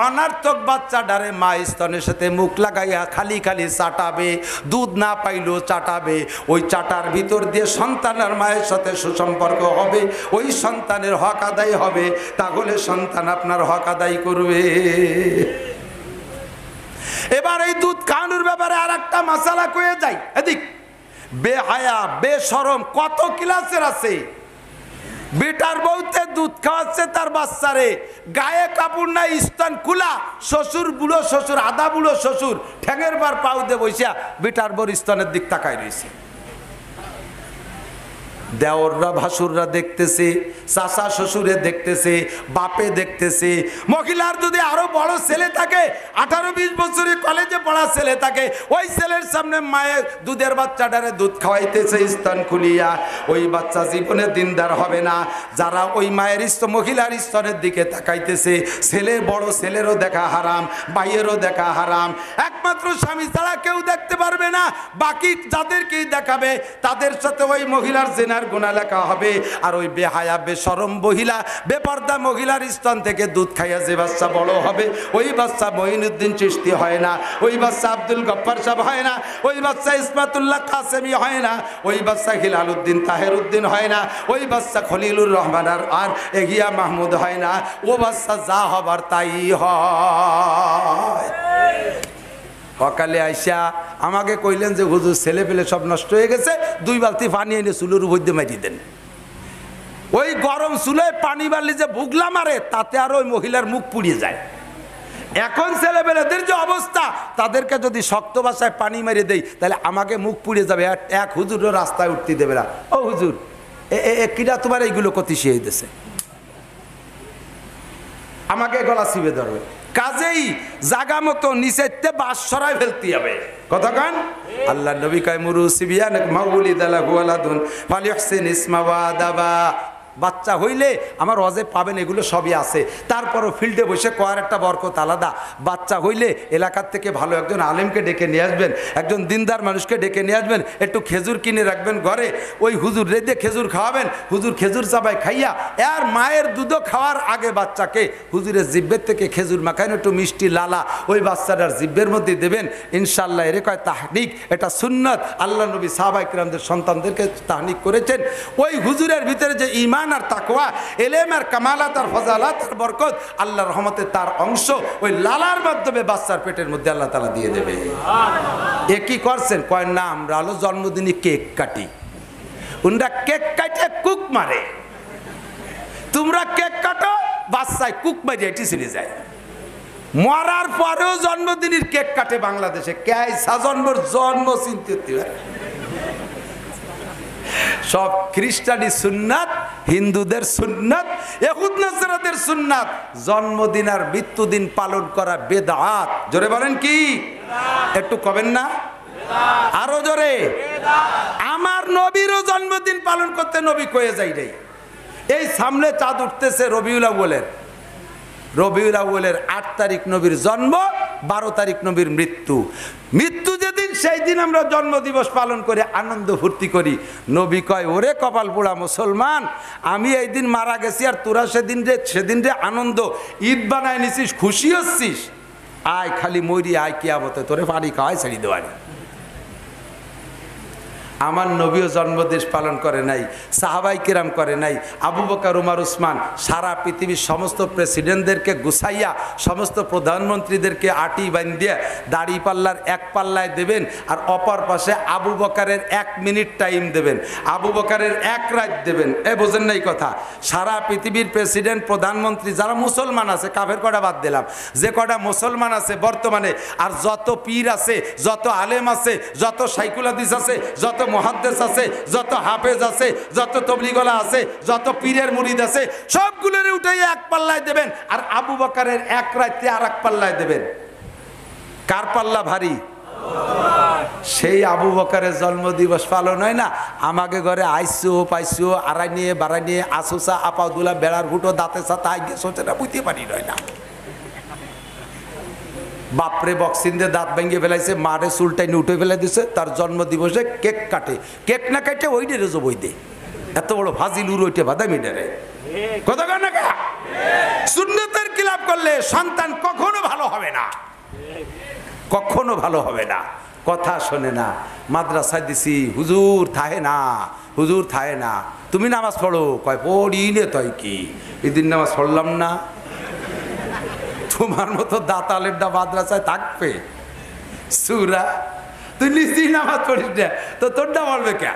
অনার্থক বাচ্চাটারে মা স্তনের সাথে মুখ লাগাইয়া খালি চাটাবে, দুধ না পাইলেও চাটাবে। ওই চাটার ভিতর দিয়ে সন্তান আর মায়ের সাথে সুসম্পর্ক হবে, ওই সন্তানের হক আদায় হবে। তাহলে সন্তান আপনার হক আদায় করবে। এবার এই দুধ খাওয়ানোর ব্যাপারে আর একটা মাসালা কয়ে যাই। এদিক বেহায়া বেশরম কত ক্লাসের আছে। বেটার বউতে দুধ খাওয়াচ্ছে তার বাচ্চারে, গায়ে কাপড় নাই, স্তন খোলা, শ্বশুর বুড়ো শ্বশুর, আধা বুড়ো শ্বশুর ঠ্যাঙের বার পাউ দিয়ে বসিয়া বেটার বউর স্তনের দিক তাকায় রয়েছে। দেওররা ভাসুররা দেখতেছে, চাচা শ্বশুরে দেখতেছে, বাপে দেখতেছে। মহিলার যদি আরো বড় ছেলে থাকে, 18-20 বছরের কলেজে পড়া ছেলে থাকে, ওই ছেলের সামনে মায়ের দুধের বাচ্চাটারে দুধ খাওয়াইতেছে স্তন খুলিয়া, ওই বাচ্চা জীবনে দিনদার হবে না। যারা ওই মায়ের মহিলার স্তনের দিকে তাকাইতেছে, ছেলে বড় ছেলেরও দেখা হারাম, ভাইয়েরও দেখা হারাম। একমাত্র স্বামী ছাড়া কেউ দেখতে পারবে না, বাকি যাদেরকেই দেখাবে তাদের সাথে ওই মহিলার জেনার গুনাহ লেখা হবে। আর ওই বেহায়া বেশরম মহিলা, বেপর্দা মহিলার স্তন থেকে দুধ খাইয়া যে বাচ্চা বড় হবে, ওই বাচ্চা মঈনুদ্দিন চিশতি হয় না, ওই বাচ্চা আব্দুল গফফার সাহেব হয় না, ওই বাচ্চা ইসমাতুল্লাহ কাসেমি হয় না, ওই বাচ্চা হিলাল উদ্দিন তাহের উদ্দিন হয় না, ওই বাচ্চা খলিলুর রহমান আর এগিয়া মাহমুদ হয় না। ও বাচ্চা যা হবার তাই হয়। সকালে আইসা আমাকে কইলেন যে হুজুর ছেলে পেলে সব নষ্ট হয়ে গেছে, 2 বালতি পানি এনে চুলের উপর দিয়ে মারি দেন। ওই গরম চুলে পানি বাড়লে যে ভুগলা মারে, তাতে আর ওই মহিলার মুখ পুড়িয়ে যায়। এখন ছেলেবেলেদের যে অবস্থা, তাদেরকে যদি শক্ত ভাষায় পানি মেরে দেই তাহলে আমাকে মুখ পুড়িয়ে যাবে। এক হুজুরও রাস্তায় উঠতে দেবে না। ও হুজুর কিরা তোমার এইগুলো কতি শিয়ে দিতেছে, আমাকে গলা চিপে ধরবে। কাজেই জাগা মতো নিচেতে বাস সরাই ফেলতে হবে। কথা কান আল্লাহ নবী কয় মুরু সিবিয়ানাক মাউলিদালাহু ওয়ালাদুন ফালিহসিন ইসমা ওয়া আদাবা। বাচ্চা হইলে আমার ওয়াজে পাবেন, এগুলো সবই আছে। তারপরও ফিল্ডে বসে কয়ার একটা বরকত আলাদা। বাচ্চা হইলে এলাকার থেকে ভালো একজন আলেমকে ডেকে নিয়ে আসবেন, একজন দিনদার মানুষকে ডেকে নিয়ে আসবেন, একটু খেজুর কিনে রাখবেন ঘরে, ওই হুজুর রেদে খেজুর খাওয়াবেন, হুজুর খেজুর চাবাই খাইয়া আর মায়ের দুধও খাওয়ার আগে বাচ্চাকে হুজুরের জিব্বের থেকে খেজুর মাখাইন, একটু মিষ্টি লালা ওই বাচ্চাটার জিব্বের মধ্যে দেবেন। ইনশাল্লাহ এর কয় তাহনিক, এটা সুন্নত। আল্লাহ নবী সাহাবায়ে কিরামদের সন্তানদেরকে তাহনিক করেছেন। ওই হুজুরের ভিতরে যে ঈমান আর তাকওয়া, এলেম আর কামালাত আর ফজালাত আর বরকত, আল্লাহর রহমতে তার অংশ ওই লালার মাধ্যমে বাচ্চার পেটের মধ্যে আল্লাহ তাআলা দিয়ে দেবে। এ কি করছেন? কয় না আমরা হলো জন্মদিনে কেক কাটি, উনরা কেক কাটে কুক মারে। তোমরা কেক কাটো, বাচ্চায় কুক মারি এটি চলে যায়। মরার পরেও জন্মদিনের কেক কাটে বাংলাদেশে। কেসা জন্ম চিন্তিত। সব খ্রিস্টানি সুন্নাত, হিন্দুদের সুন্নাত, ইহুদ নাসারাদের সুন্নাত। জন্মদিন আর মৃত্যুদিন পালন করা বেদাত। জোরে বলেন কি? একটু কবেন না? আরো জোরে। আমার নবীরও জন্মদিন পালন করতে নবী কয়ে যাই রে। এই সামনে চাঁদ উঠতেছে রবিউল আউয়ালের। রবিউল আউয়ালের 8 তারিখ নবীর জন্ম, 12 তারিখ নবীর মৃত্যু। মৃত্যু যেদিন সেই দিন আমরা জন্মদিবস পালন করে আনন্দ ফুর্তি করি। নবী কয়, ওরে কপাল পোড়া মুসলমান, আমি এই দিন মারা গেছি আর তোরা সেদিন যে আনন্দ ঈদ বানায় নিছিস, খুশি হচ্ছিস, আয় খালি মরি আয় কিয়ামতে তোরে পানি খাওয়াই ছেড়ে দেওয়ানি। আমার নবীও জন্মদিন পালন করে নাই, সাহাবাই কিরাম করে নাই। আবু বকর, উমর, উসমান সারা পৃথিবীর সমস্ত প্রেসিডেন্টদেরকে গুছাইয়া, সমস্ত প্রধানমন্ত্রীদেরকে আটি বান্ধিয়ে দাড়ি পাল্লার এক পাল্লায় দেবেন, আর অপর পাশে আবু বকরের 1 মিনিট টাইম দেবেন, আবু বকরের 1 রাত দেবেন। বোঝেন নাই কথা? সারা পৃথিবীর প্রেসিডেন্ট, প্রধানমন্ত্রী যারা মুসলমান আছে, কাফের কটা বাদ দিলাম, যে কটা মুসলমান আছে বর্তমানে, আর যত পীর আছে, যত আলেম আছে, যত সাইকুল হাদিস আছে, যত মুহাদ্দিস আছে, যত হাফেজ আছে, যত তবলিগওয়ালা আছে, যত পীরের মুরিদ আছে, সবগুলোর উঠাই 1 পাল্লায় দেবেন, আর আবু বকরের 1 রাতে আর 1 পাল্লায় দেবেন। কার পাল্লা ভারী? সেই আবু বকরের জন্মদিবস পালন হয় না, আমাকে ঘরে আইসো পাইসো আড়াই নিয়ে বাড়াই নিয়ে আসুসা আপাউদুলা বেড়ার ফুটো দাঁতে সাথে আগে সোচে না, বুঝতে পারি নয় না। বাপরে বক্সিং দিয়ে দাঁত ভেঙে ফেলাইছে, মারে চুলটাই উঠে ফেলে দিছে, তার জন্মদিবসে কেক কাটে, কেক না কাটে ওই ডেরে বই দে, এত বড় ফাজিল উড় ওইটে বাদামি ডেরে কথা কয় না কা? সুন্নতের খিলাফ করলে সন্তান কখনো ভালো হবে না, কখনো ভালো হবে না। কথা শোনে না, মাদ্রাসায় দিছি, হুজুর থাহে না, হুজুর থাহে না, তুমি নামাজ পড়ো, কয় পড়ি নে, তয় কি এদিন নামাজ পড়লাম না। তোমার মতো দাতালেরটা মাদ্রাসায় থাকবে সুরা, তুই নিজেই নামাজ পড়িস না, তো তোরটা বলবে কে?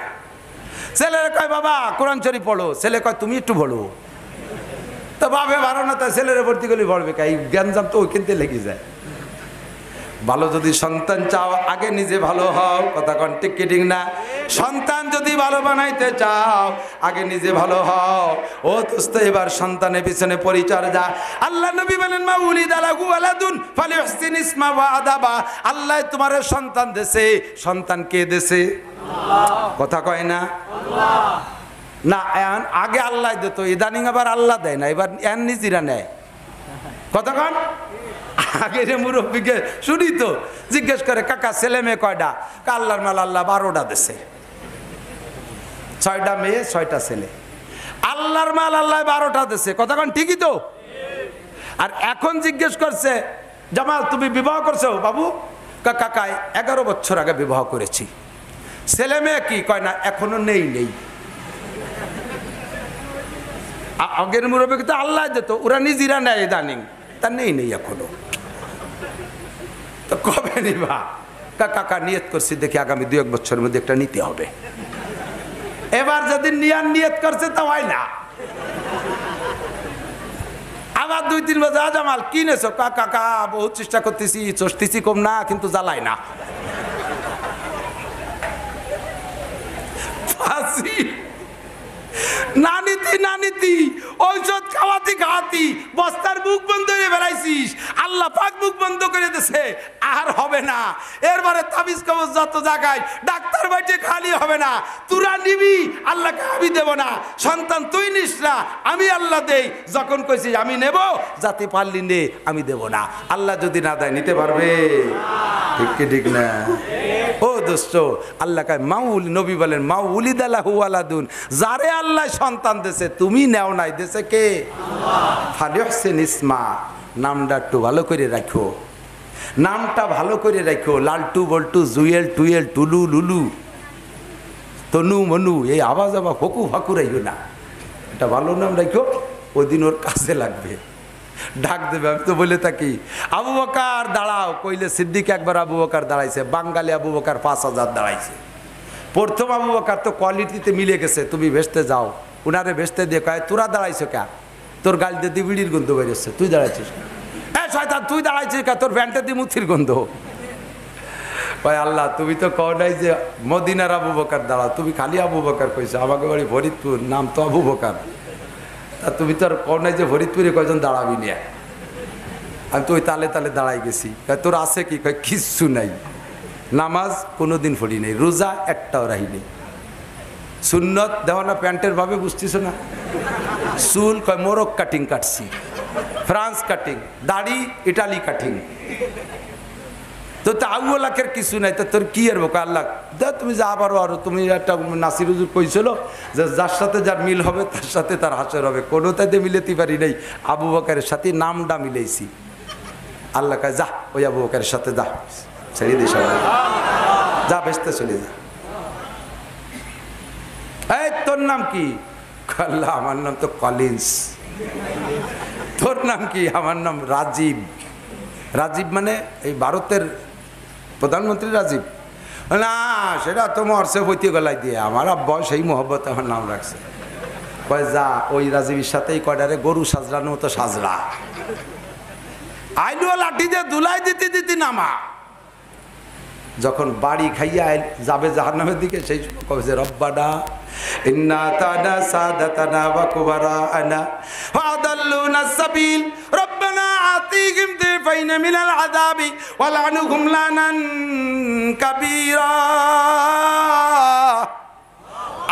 ছেলেরা কয় বাবা কোরআন শরীফ পড়ো, ছেলে কয় তুমি একটু পড়ো, তো বাবে ভালো না, তাই ছেলেরা ভর্তি করলে পড়বে কে? এই জ্ঞানজাম তো ওইখানতে লেগে যায়। ভালো যদি সন্তান চাও, আগে নিজে ভালো হও, কথা কন ঠিক কি ঠিক না? সন্তান যদি ভালো বানাইতে চাও, আগে নিজে ভালো হও। ও দোস্ত, এবার সন্তানের পিছনে পরিচর্যা। আল্লাহ নবী বলেন, মা উলিদা লাহু ওয়ালাদুন ফালিহসিন ইসমা ওয়া আদাবা। আল্লাহ তোমার সন্তান দেছে, সন্তান কে দেছে? কথা কয় না? না, আগে আল্লাহ দিত, ইদানিং আবার আল্লাহ দেয় না, এবার এন নিজেরা নেয়। কথা কন? আগে রে মুরব্বীকে শুনি তো, জিজ্ঞেস করে কাকা ছেলে মেয়ে কয়টা? আল্লাহর মাল আল্লাহ 12টা দেছে, 6টা মেয়ে 6টা ছেলে। আল্লাহর মাল আল্লাহ 12টা দেছে, কথা কন ঠিকই তো? আর এখন জিজ্ঞেস করছে, জামাল তুমি বিবাহ করছো বাবু? কাকায় 11 বছর আগে বিবাহ করেছি। ছেলে মেয়ে কি? কয় না এখনো নেই। আগের মুরব্বীকে তো আল্লাহ দিত, ওরা নিজেরা নেয় ইদানিং, তা নেই এখনো। তো কবে নিবা? কাকা নিয়ত করছি, দেখি আগামী 2-1 বছরের মধ্যে একটা নিতে হবে। এবার যদি নিয়ত করছে তা হয় না, আবার 2-3 বছর, জামাল কিনেছো? কাকা বহুত চেষ্টা করতেছি, চষতেছি কম না, কিন্তু জ্বালায় না। নানিতি ঔষধ খাওয়াতি বস্তার মুখ বন্ধ করে বেড়াইছিস, আল্লাহ পাক মুখ বন্ধ করে দিছে, আর হবে না। এরপরে তাবিজ কবজ যত জায়গায়, ডাক্তার বাড়িতে খালি হবে না। তোরা নিবি, আল্লাহকে আমি দেব না। সন্তান তুই নিস না, আমি আল্লাহ দেই। যখন কইছিস আমি নেব, যাতে পারলি নে, আমি দেব না। আল্লাহ যদি না দেয় নিতে পারবে? ঠিক কি ঠিক না? ও দোস্ত, আল্লাহ কয় মাউল, নবী বলেন মাউলিদা লাহু ওয়ালাদুন, যারে আল্লাহ সন্তান দেছে তুমি নেও নাই, দেছে কে? ফালিহসিন ইসমা, নামটা একটু ভালো করে রাখো, নামটা ভালো করে রাখো। লালটু বল্টু জুয়েল টুয়েল টুলু লুলু তনু মনু এই আওয়াজ আবার হকু ফাকু রাখো না, এটা ভালো নাম রাখো, ওই দিন ওর কাজে লাগবে, ডাক দেবে। আমি তো বলে থাকি আবু বকর দাঁড়াও, কইলে সিদ্দিক একবার আবু বকর দাঁড়াইছে, বাঙালি আবু বকর 5000 দাঁড়াইছে। প্রথম আবু বকর তো কোয়ালিটিতে মিলে গেছে, তুমি ভেস্তে যাও, উনারে ভেস্তে দিয়ে কয় তোরা দাঁড়াইছো কে? তোর গাল দিয়ে বিড়ির গন্ধ বেরোচ্ছে, তুই দাঁড়াইছিস? হ্যাঁ শয়তান, তুই দাঁড়াইছিস কে? তোর প্যান্টে দিয়ে মুথির গন্ধ। কয় আল্লাহ তুমি তো কও নাই যে মদিনার আবু বকর দাঁড়াও, তুমি খালি আবু বকর কইছো, আমাকে বাড়ি ফরিদপুর, নাম তো আবু বকর, তা তুমি তো আর কও নাই যে ফরিদপুরে কয়জন দাঁড়াবি নিয়ে। আমি তো ওই তালে তালে দাঁড়াই গেছি। তোর আছে কি? কয় কিচ্ছু নাই, নামাজ কোনোদিন পড়ি নেই, রোজা একটাও রাহি নেই, সুন্নত দেওয়া না প্যান্টের ভাবে, বুঝতেছ না? চুল কয় মোরক কাটিং কাটছি, ফ্রান্স কাটিং, দাড়ি ইটালি কাটিং। তো আউ্য লাখের কিছু নাই, তো তোর কি আর বোকা আল্লাহ দা তুমি যা পারো। আর তুমি একটা নাসির হুজুর কইছিল যে যার সাথে যার মিল হবে তার সাথে তার হাসর হবে, কোনোটাতে মিলেতে পারি নাই। আবু বকরের সাথে নামটা মিলেছি। আল্লাহ কয় যা ওই আবু বকরের সাথে যা, ছেড়ে দিস, যা বেসতে চলে যা। এই তোর নাম কি? আল্লাহ আমার নাম তো কলিন্স। তোর নাম কি? আমার নাম রাজীব। রাজীব মানে এই ভারতের প্রধানমন্ত্রী রাজীব? না, সেটা তো মরছে বইতে গলায় দিয়ে, আমার আব্বা সেই মোহব্বত আমার নাম রাখছে। কয় যা ওই রাজীবের সাথেই কয়ডারে গরু সাজরানোর মতো সাজরা, আইলু লাঠি দিয়ে দুলাই দিতে দিতে নামা। যখন বাড়ি খাইয়া যাবে জাহান্নামের দিকে, সেই সময় কবে যে রব্বানা ইন্না তানা সাদাতানা ওয়া কুবারানা ফাদাল্লুনা সাবিল রব্বানা আতিহিম দিফাইনা মিনাল আযাবি ওয়া লানুহুম লানান কাবীরা।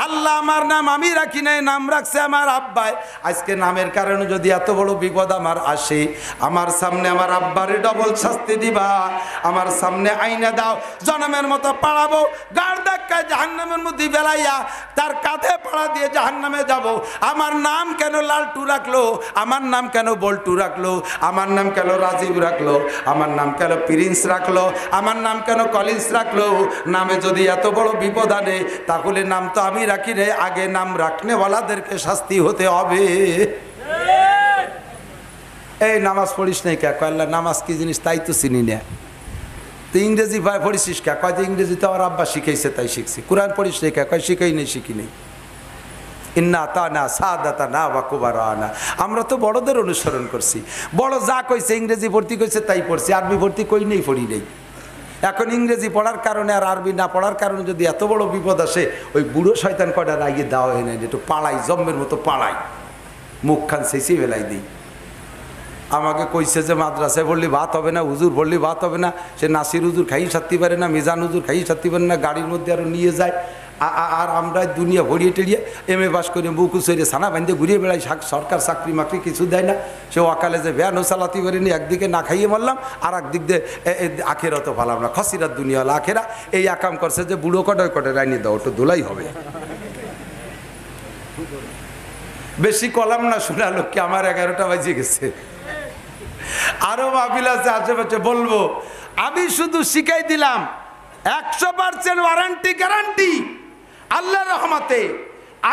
আল্লাহ আমার নাম আমি রাখি নাই, নাম রাখছে আমার আব্বাই। আজকে নামের কারণে যদি এত বড় বিপদ আমার আসে, আমার সামনে আমার আব্বারে ডবল শাস্তি দিবা, আমার সামনে আইনা দাও, জনমের মতো পাড়াবো, গাড় ধাক্কায় জাহান্নামের মধ্যে বেলাইয়া তার কাঁধে পাড়া দিয়ে জাহান্নামে যাব। আমার নাম কেন লালটু রাখলো? আমার নাম কেন বল্টু রাখলো? আমার নাম কেন রাজীব রাখলো? আমার নাম কেন প্রিন্স রাখলো? আমার নাম কেন কলিন্স রাখলো? নামে যদি এত বড় বিপদ আনে, তাহলে নাম তো আমি রাখি রে, আগে নাম রাখনেওয়ালাদেরকে শাস্তি হতে হবে। এই নামাজ পড়িস নাই কে? কয় আল্লাহ নামাজ কি জিনিস তাই তো চিনি না। তো ইংরেজি ভাই পড়িস কে? কয় যে ইংরেজি তো আমার আব্বা শিখাইছে তাই শিখছি। কোরআন পড়িস নাই কে? কয় শিখাই নেই, শিখি নেই। ইন্না তানা সাদাতানা ওয়া কুবারানা। আমরা তো বড়দের অনুসরণ করছি, বড় যা কইছে ইংরেজি ভর্তি কইছে তাই পড়ছি, আরবি ভর্তি কই নেই, পড়ি নেই। এখন ইংরেজি পড়ার কারণে আর আরবি না পড়ার কারণে যদি এত বড় বিপদ আসে, ওই বুড়ো শয়তান কয়টা রাগিয়ে দেওয়া হয় না, একটু পাড়াই, জম্মের মতো পাড়াই, মুখ খান শেষে বেলাই দিই। আমাকে কইছে যে মাদ্রাসায় পড়লে ভাত হবে না, হুজুর পড়লে ভাত হবে না। সে নাসির হুজুর খাই সারতে পারে না, মিজান হুজুর খাই সারতে পারে না, গাড়ির মধ্যে আরও নিয়ে যায়। আর আমরা দুনিয়া ভরিয়ে টেরিয়ে এমএ পাস করে বুকু সরে সানা বান্ধে ঘুরিয়ে বেড়াই, সরকার চাকরি মাকরি কিছু দেয় না। সে অকালে যে ভ্যানও চালাতে পারিনি, একদিকে না খাইয়ে মারলাম, আর একদিক দিয়ে আখেরা তো ফালাম না, খসিরাত দুনিয়া হলো আখেরা। এই আকাম করছে যে বুড়ো কটায় কটায় রাইনি দাও, ওটা দোলাই হবে। বেশি কলাম না, শোনা লোককে আমার 11টা বাজে গেছে। আরো মাহফিল আছে আশেপাশে, বলবো। আমি শুধু শিখাই দিলাম, 100% ওয়ারেন্টি গ্যারান্টি আল্লাহর রহমতে।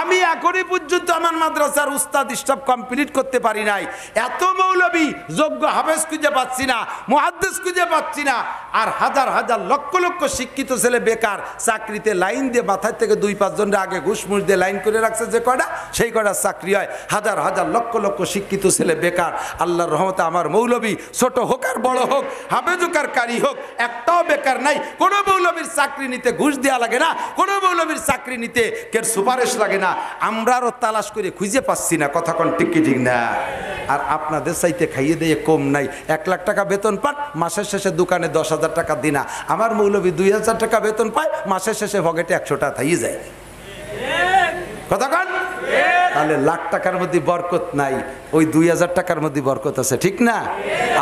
আমি এখনই পর্যন্ত আমার মাদ্রাসার উস্তাদ স্টাফ কমপ্লিট করতে পারি নাই। এত মৌলবী যোগ্য হাফেজ খুঁজে পাচ্ছি না, মুহাদ্দিস খুঁজে পাচ্ছি না। আর হাজার হাজার লক্ষ লক্ষ শিক্ষিত ছেলে বেকার, চাকরিতে লাইন দিয়ে মাথার থেকে 2-5 জনের আগে ঘুষমুষ দিয়ে লাইন করে রাখছে যে কয়টা, সেই কয়টা চাকরি হয়। হাজার হাজার লক্ষ লক্ষ শিক্ষিত ছেলে বেকার। আল্লাহর রহমতে আমার মৌলবী ছোট হোক আর বড় হোক, হাফেজ হোক আর কারি হোক, একটাও বেকার নাই। কোনো মৌলবীর চাকরি নিতে ঘুষ দেওয়া লাগে না, কোনো মৌলবীর চাকরি নিতে কেউ সুপারিশ লাগে না। আমরা আরো তালাশ করে খুঁজে পাচ্ছি না, কথা কোন ঠিক কি ঠিক না? আর আপনাদের চাইতে খাইয়ে দিয়ে কম নাই। 1 লাখ টাকা বেতন পান, মাসের শেষে দোকানে 10,000 টাকা দিনা। আমার মৌলবী 2,000 টাকা বেতন পায়, মাসের শেষে পকেটে 100 টাকা থাইয়ে যায়, কথা কন? তাহলে লাখ টাকার মধ্যে বরকত নাই, ওই 2,000 টাকার মধ্যে বরকত আছে, ঠিক না?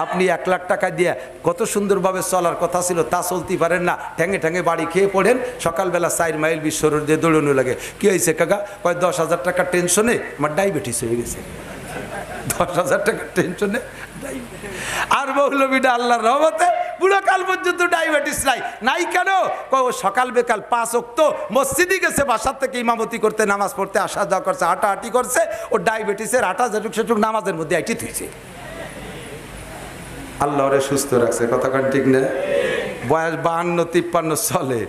আপনি 1 লাখ টাকা দিয়ে কত সুন্দরভাবে চলার কথা ছিল, তা চলতে পারেন না, ঠ্যাঙে ঠ্যাঙে বাড়ি খেয়ে পড়েন, সকালবেলা 4 মাইল বিশ্বরোড দিয়ে দৌড়ানো লাগে। কি হয়েছে কাকা? কয় 10,000 টাকার টেনশনে আমার ডায়াবেটিস হয়ে গেছে। 10,000 টাকার টেনশনে আর মৌলবীটা আল্লাহর রহমতে বুড়ো কাল পর্যন্ত ডায়াবেটিস নাই। নাই কেন? সকাল বেকাল 5 ওয়াক্ত মসজিদে গেছে, বাসার থেকে ইমামতি করতে, নামাজ পড়তে, আসা যাওয়া করছে, হাঁটাহাঁটি করছে। ও ডায়াবেটিসের আটা যেটুক সেটুক নামাজের মধ্যে আইটি থইছে। আল্লাহ ওরে সুস্থ রাখছে, কথা কান ঠিক না? বয়স 52-53 চলে।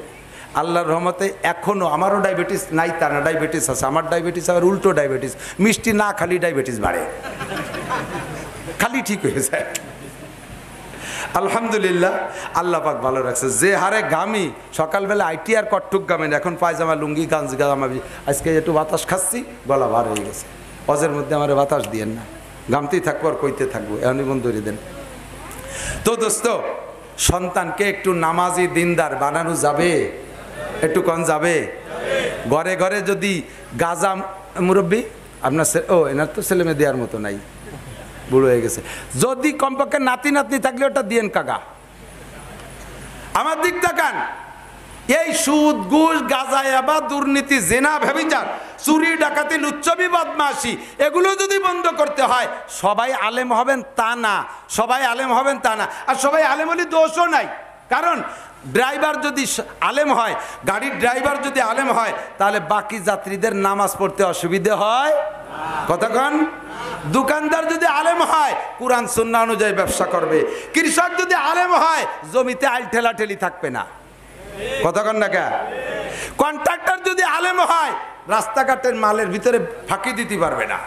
আল্লাহর রহমতে এখনও আমারও ডায়াবেটিস নাই তা না, ডায়াবেটিস আছে। আমার ডায়াবেটিস আবার উল্টো ডায়াবেটিস, মিষ্টি না খালি ডায়াবেটিস বাড়ে, খালি ঠিক হয়ে যায়। আলহামদুলিল্লাহ, আল্লাহ পাক ভালো রাখছে। যে হারে গামি, সকালবেলা আইটি আর কট্টুক গামেন, এখন পায়জামা লুঙ্গি গাঞ্জ গামাবি। আজকে একটু বাতাস খাচ্ছি, গলা ভার হয়ে গেছে। অজের মধ্যে আমার বাতাস দিয়েন না, গামতেই থাকবো আর কইতে থাকবো, এমনি বন্ধ করে দেন। তো দোস্ত, সন্তানকে একটু নামাজি দিনদার বানানো যাবে? একটু কম যাবে? ঘরে ঘরে যদি গাজা মুরব্বী আপনার, এনার তো ছেলে মেয়ে দেওয়ার মতো নাই, বুড়ো হয়ে গেছে। যদি কমপক্ষে নাতি নাতনি থাকলে ওটা দিয়েন কাকা। আমার দিক তাকান, এই সুদ ঘুষ গাঁজা দুর্নীতি জেনা ব্যভিচার চুরি ডাকাতি লুচ্ছবি বদমাশি এগুলো যদি বন্ধ করতে হয় সবাই আলেম হবেন তা না, সবাই আলেম হবেন তা না। আর সবাই আলেম হলে দোষও নাই, কারণ ড্রাইভার যদি আলেম হয়, গাড়ির ড্রাইভার যদি আলেম হয়, তাহলে বাকি যাত্রীদের নামাজ পড়তে অসুবিধে হয় কতক্ষণ। দোকানদার যদি আলেম হয় কুরআন সুন্নাহ অনুযায়ী ব্যবসা করবে। কৃষক যদি আলেম হয় জমিতে আইল ঠেলাঠেলি থাকবে না কতক্ষণ না কে। কন্ট্রাক্টর যদি আলেম হয় রাস্তাঘাটের মালের ভিতরে ফাঁকি দিতে পারবে না।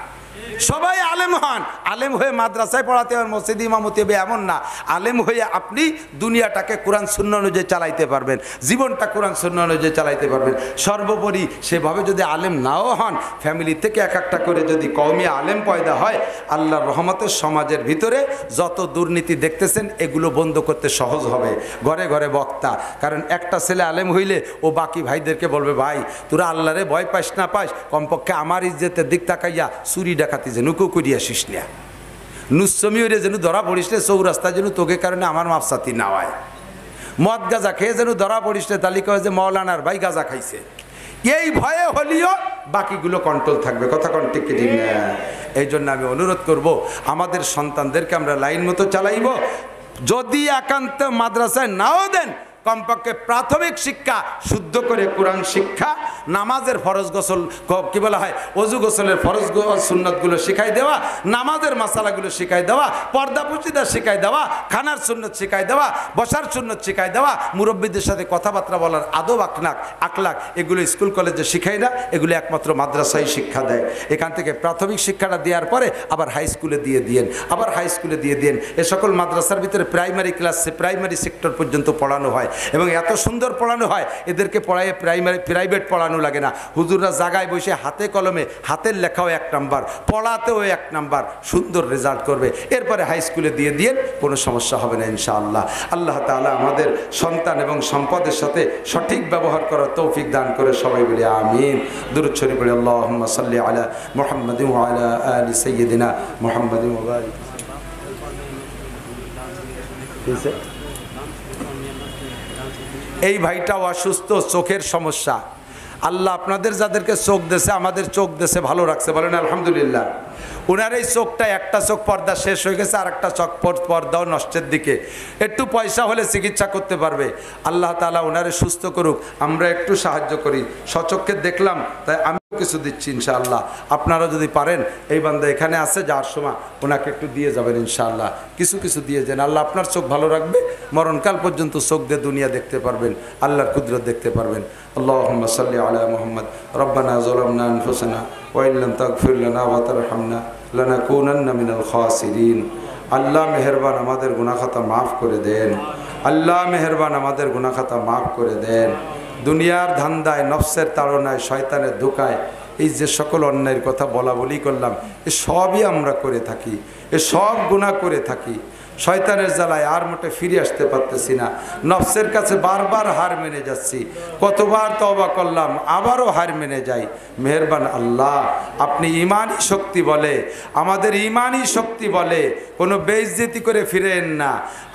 সবাই আলেম হন, আলেম হয়ে মাদ্রাসায় পড়াতে হবে, মসজিদে ইমামতি হবে এমন না। আলেম হয়ে আপনি দুনিয়াটাকে কোরআন সুন্নাহ অনুযায়ী চালাইতে পারবেন, জীবনটা কোরআন সুন্নাহ অনুযায়ী চালাইতে পারবেন। সর্বোপরি সেভাবে যদি আলেম নাও হন, ফ্যামিলি থেকে এক একটা করে যদি কওমি আলেম পয়দা হয়, আল্লাহর রহমতের সমাজের ভিতরে যত দুর্নীতি দেখতেছেন এগুলো বন্ধ করতে সহজ হবে। ঘরে ঘরে বক্তা, কারণ একটা ছেলে আলেম হইলে ও বাকি ভাইদেরকে বলবে, ভাই তোরা আল্লাহরে ভয় পাস না পাস, কমপক্ষে আমার ইজ্জতের দিক তাকাইয়া চুরি ডাকাতি যেন কেউ করিয়া আসিস না, নুসমি হইলে যেন ধরা পড়িস না, চৌরাস্তায় যেন তোকে কারণে আমার মাপসাতি না হয়, মদ গাঁজা খেয়ে যেন ধরা পড়িস না, তালিকা হয় যে মৌলানার ভাই গাঁজা খাইছে। এই ভয়ে হলেও বাকিগুলো কন্ট্রোল থাকবে। কথা কোন ঠিক ঠিক না? এই জন্য আমি অনুরোধ করব আমাদের সন্তানদেরকে আমরা লাইন মতো চালাইব। যদি একান্ত মাদ্রাসায় নাও দেন, কমপক্ষে প্রাথমিক শিক্ষা শুদ্ধ করে কোরআন শিক্ষা, নামাজের ফরজ গোসল কি বলা হয় অজু গোসলের ফরজ সুন্নতগুলো শিখাই দেওয়া, নামাজের মাসালাগুলো শিখাই দেওয়া, পর্দা পুচিদা শিখাই দেওয়া, খানার সুন্নত শিখাই দেওয়া, বসার সুন্নত শিখাই দেওয়া, মুরব্বীদের সাথে কথাবার্তা বলার আদব আকলাক এগুলো স্কুল কলেজে শিখাই না, এগুলো একমাত্র মাদ্রাসায় শিক্ষা দেয়। এখান থেকে প্রাথমিক শিক্ষাটা দেওয়ার পরে আবার হাই স্কুলে দিয়ে দিয়েন, আবার হাই স্কুলে দিয়ে দিয়েন। এ সকল মাদ্রাসার ভিতরে প্রাইমারি ক্লাসে প্রাইমারি সেক্টর পর্যন্ত পড়ানো হয় এবং এত সুন্দর পড়ানো হয়, এদেরকে পড়ায় প্রাইভেট পড়ানো লাগে না। হুজুররা জায়গায় বসে হাতে কলমে, হাতের লেখাও 1 নাম্বার, পড়াতেও 1 নাম্বার, সুন্দর রেজাল্ট করবে। এরপরে হাই স্কুলে দিয়ে দিয়েন, কোনো সমস্যা হবে না ইনশাআল্লাহ। আল্লাহ তাআলা আমাদের সন্তান এবং সম্পদের সাথে সঠিক ব্যবহার করার তৌফিক দান করে সবাই বলি আমিন। দুরূদ শরীফ পড়ি আল্লাহুম্মা সাল্লি আলা মুহাম্মাদিন ওয়া আলা আলি সাইয়্যিদিনা মুহাম্মাদিন ওয়া বারিক। এই ভাইটাও অসুস্থ, চোখের সমস্যা। আল্লাহ আপনাদের যাদেরকে চোখ দেশে, আমাদের চোখ দেশে ভালো রাখছে, বলেন আলহামদুলিল্লাহ। ওনার এই চোখটা, একটা চোখ পর্দা শেষ হয়ে গেছে, আর একটা চোখ পর্দাও নষ্টের দিকে, একটু পয়সা হলে চিকিৎসা করতে পারবে। আল্লাহ তাআলা ওনারে সুস্থ করুক, আমরা একটু সাহায্য করি। সচক্ষে দেখলাম তাই আমি কিছু দিচ্ছি ইনশাআল্লাহ। আপনারা যদি পারেন, এই বান্দা এখানে আছে, যাওয়ার সময় ওনাকে একটু দিয়ে যাবেন ইনশাআল্লাহ। কিছু কিছু দিয়ে যান, আল্লাহ আপনার চোখ ভালো রাখবে, মরণকাল পর্যন্ত চোখ দিয়ে দুনিয়া দেখতে পারবেন, আল্লাহর কুদরত দেখতে পারবেন। আল্লাহুম্মা সাল্লি আলা মুহাম্মদ রব্বানা যালামনা আনফুসানা ওয়া ইন লাম তাগফির লানা ওয়া তারহামনা লানাকুনান্না মিনাল খাসিরিন। আল্লাহ মেহেরবান আমাদের গুনাহ খাতা মাফ করে দেন, আল্লাহ মেহেরবান আমাদের গুনাহ খাতা মাফ করে দেন। দুনিয়ার ধান্দায়, নফসের তাড়নায়, শয়তানের ধোঁকায় এই যে সকল অন্যায়ের কথা বলা বলি করলাম, এ সবই আমরা করে থাকি, এ সব গুনাহ করে থাকি। শয়তানের জ্বালায় আর মোটে ফিরে আসতে পারতেছি না, নফসের কাছে বারবার হার মেনে যাচ্ছি। কতবার তওবা করলাম, আবারও হার মেনে যাই। মেহেরবান আল্লাহ, আপনি ইমানই শক্তি বলে, আমাদের ইমানই শক্তি বলে, কোনো বেইজ্জতি করে ফিরেন না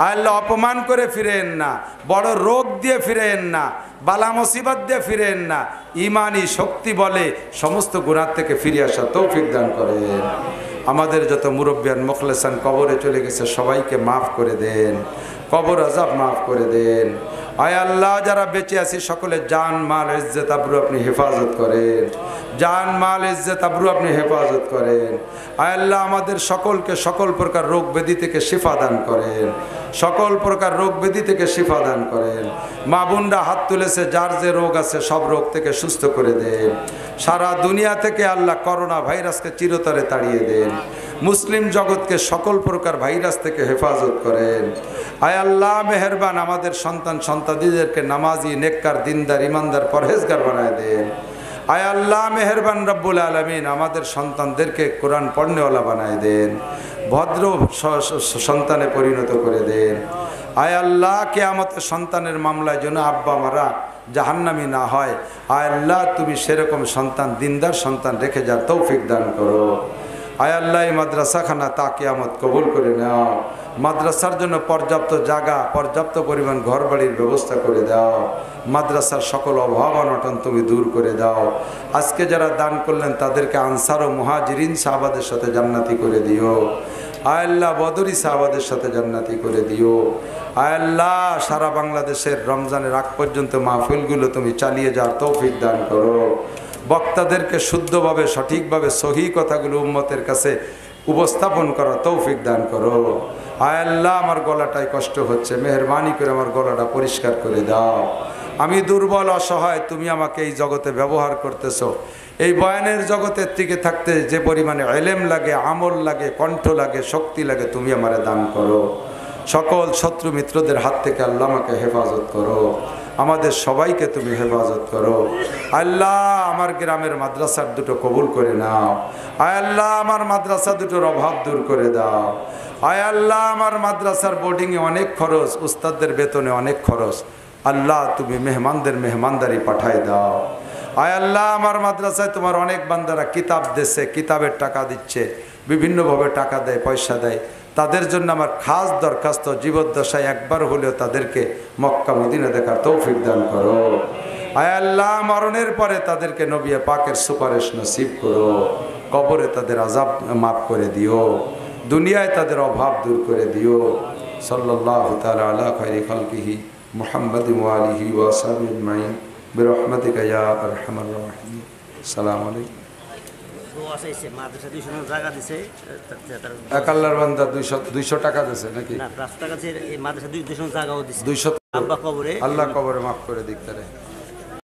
আল্লাহ, অপমান করে ফিরেন না, বড় রোগ দিয়ে ফিরেন না, বালা মুসিবত দিয়ে ফিরেন না। ইমানই শক্তি বলে সমস্ত গুনাহ থেকে ফিরে আসা তৌফিক দান করেন। আমাদের যত মুরব্বিয়ান মুখলেসান কবরে চলে গেছে সবাইকে মাফ করে দেন, কবর আযাব মাফ করে দেন। আয় আল্লাহ, যারা বেঁচে আছি সকলের জান মাল ইজ্জত আবরু আপনি হেফাজত করেন, জান মাল ইজ্জত আবরু আপনি হেফাজত করেন। আয় আল্লাহ, আমাদের সকলকে সকল প্রকার রোগ ব্যাধি থেকে শিফা দান করেন, সকল প্রকার রোগ ব্যাধি থেকে শিফা দান করেন। মা বোনরা হাত তুলেছে, যার যে রোগ আছে সব রোগ থেকে সুস্থ করে দেন। সারা দুনিয়া থেকে আল্লাহ করোনা ভাইরাসকে চিরতরে তাড়িয়ে দেন। মুসলিম জগৎকে সকল প্রকার ভাইরাস থেকে হেফাজত করেন। আয় আল্লাহ মেহেরবান, আমাদের সন্তান সন্তানীদেরকে নামাজি, নেককার, দিনদার, ইমানদার, পরহেজগার বানায় দেন। আয় আল্লাহ মেহেরবান রব্বুল আলামিন, আমাদের সন্তানদেরকে কোরআন পড়নেওয়ালা বানায় দেন, ভদ্র সন্তানে পরিণত করে দেন। আয় আল্লাহ, কিয়ামতের সন্তানের মামলায় যেন আব্বা মারা জাহান্নামী না হয়। আয় আল্লাহ, তুমি সেরকম সন্তান, দিনদার সন্তান রেখে যার তৌফিক দান করো। আয় আল্লাহ, এই মাদ্রাসাখানা তা কিয়ামত কবুল করে নাও। মাদ্রাসার জন্য পর্যাপ্ত জায়গা, পর্যাপ্ত পরিমাণ ঘরবাড়ির ব্যবস্থা করে দাও। মাদ্রাসার সকল অভাব অনটন তুমি দূর করে দাও। আজকে যারা দান করলেন তাদেরকে আনসার ও মুহাজিরিন সাহাবাদের সাথে জান্নাতি করে দিও। আয় আল্লাহ, বদরি সাহাবাদের সাথে জান্নাতি করে দিও। আয় আল্লাহ, সারা বাংলাদেশের রমজানের আগ পর্যন্ত মাহফিলগুলো তুমি চালিয়ে যাওয়ার তৌফিক দান করো। বক্তাদেরকে শুদ্ধভাবে, সঠিকভাবে সহি কথাগুলো উম্মতের কাছে উপস্থাপন করার তৌফিক দান করো। আয় আল্লাহ, আমার গলাটায় কষ্ট হচ্ছে, মেহেরবানি করে আমার গলাটা পরিষ্কার করে দাও। আমি দুর্বল, অসহায়, তুমি আমাকে এই জগতে ব্যবহার করতেছো। এই বয়ানের জগতে টিকে থাকতে যে পরিমাণে এলেম লাগে, আমল লাগে, কণ্ঠ লাগে, শক্তি লাগে, তুমি আমারে দান করো। সকল শত্রু মিত্রদের হাত থেকে আল্লাহ আমাকে হেফাজত করো। আমাদের সবাইকে তুমি হেফাজত করো। আল্লাহ, আমার গ্রামের মাদ্রাসার দুটো কবুল করে নাও। আয় আল্লাহ, আমার মাদ্রাসা দুটোর অভাব দূর করে দাও। আয় আল্লাহ, আমার মাদ্রাসার বোর্ডিংয়ে অনেক খরচ, উস্তাদদের বেতনে অনেক খরচ। আল্লাহ, তুমি মেহমানদের মেহমানদারি পাঠায় দাও। আয় আল্লাহ, আমার মাদ্রাসায় তোমার অনেক বান্দারা কিতাব দিচ্ছে, কিতাবের টাকা দিচ্ছে, বিভিন্নভাবে টাকা দেয়, পয়সা দেয়। তাদের জন্য আমার খাস দরখাস্ত, জীবদ্দশায় একবার হলেও তাদেরকে মক্কা মদিনা দেখার তৌফিক দান করো। আয় আল্লাহ, মরণের পরে তাদেরকে নবী পাকের সুপারিশ নসিব করো। কবরে তাদের আযাব মাফ করে দিও। দুনিয়ায় তাদের অভাব দূর করে দিও। সাল্লাল্লাহু তাআলা আলা খায়রি খালকিহি মুহাম্মাদিন ওয়া আলিহি ওয়া সাহবিহি আজমাইন বিরহমাতিকা ইয়া আরহামার রাহিমিন। আসসালামু আলাইকুম। এক আল্লাহর বান্দা 200 টাকা দিয়েছে নাকি? 200 আল্লাহ কবরে মাফ করে দিক তারে।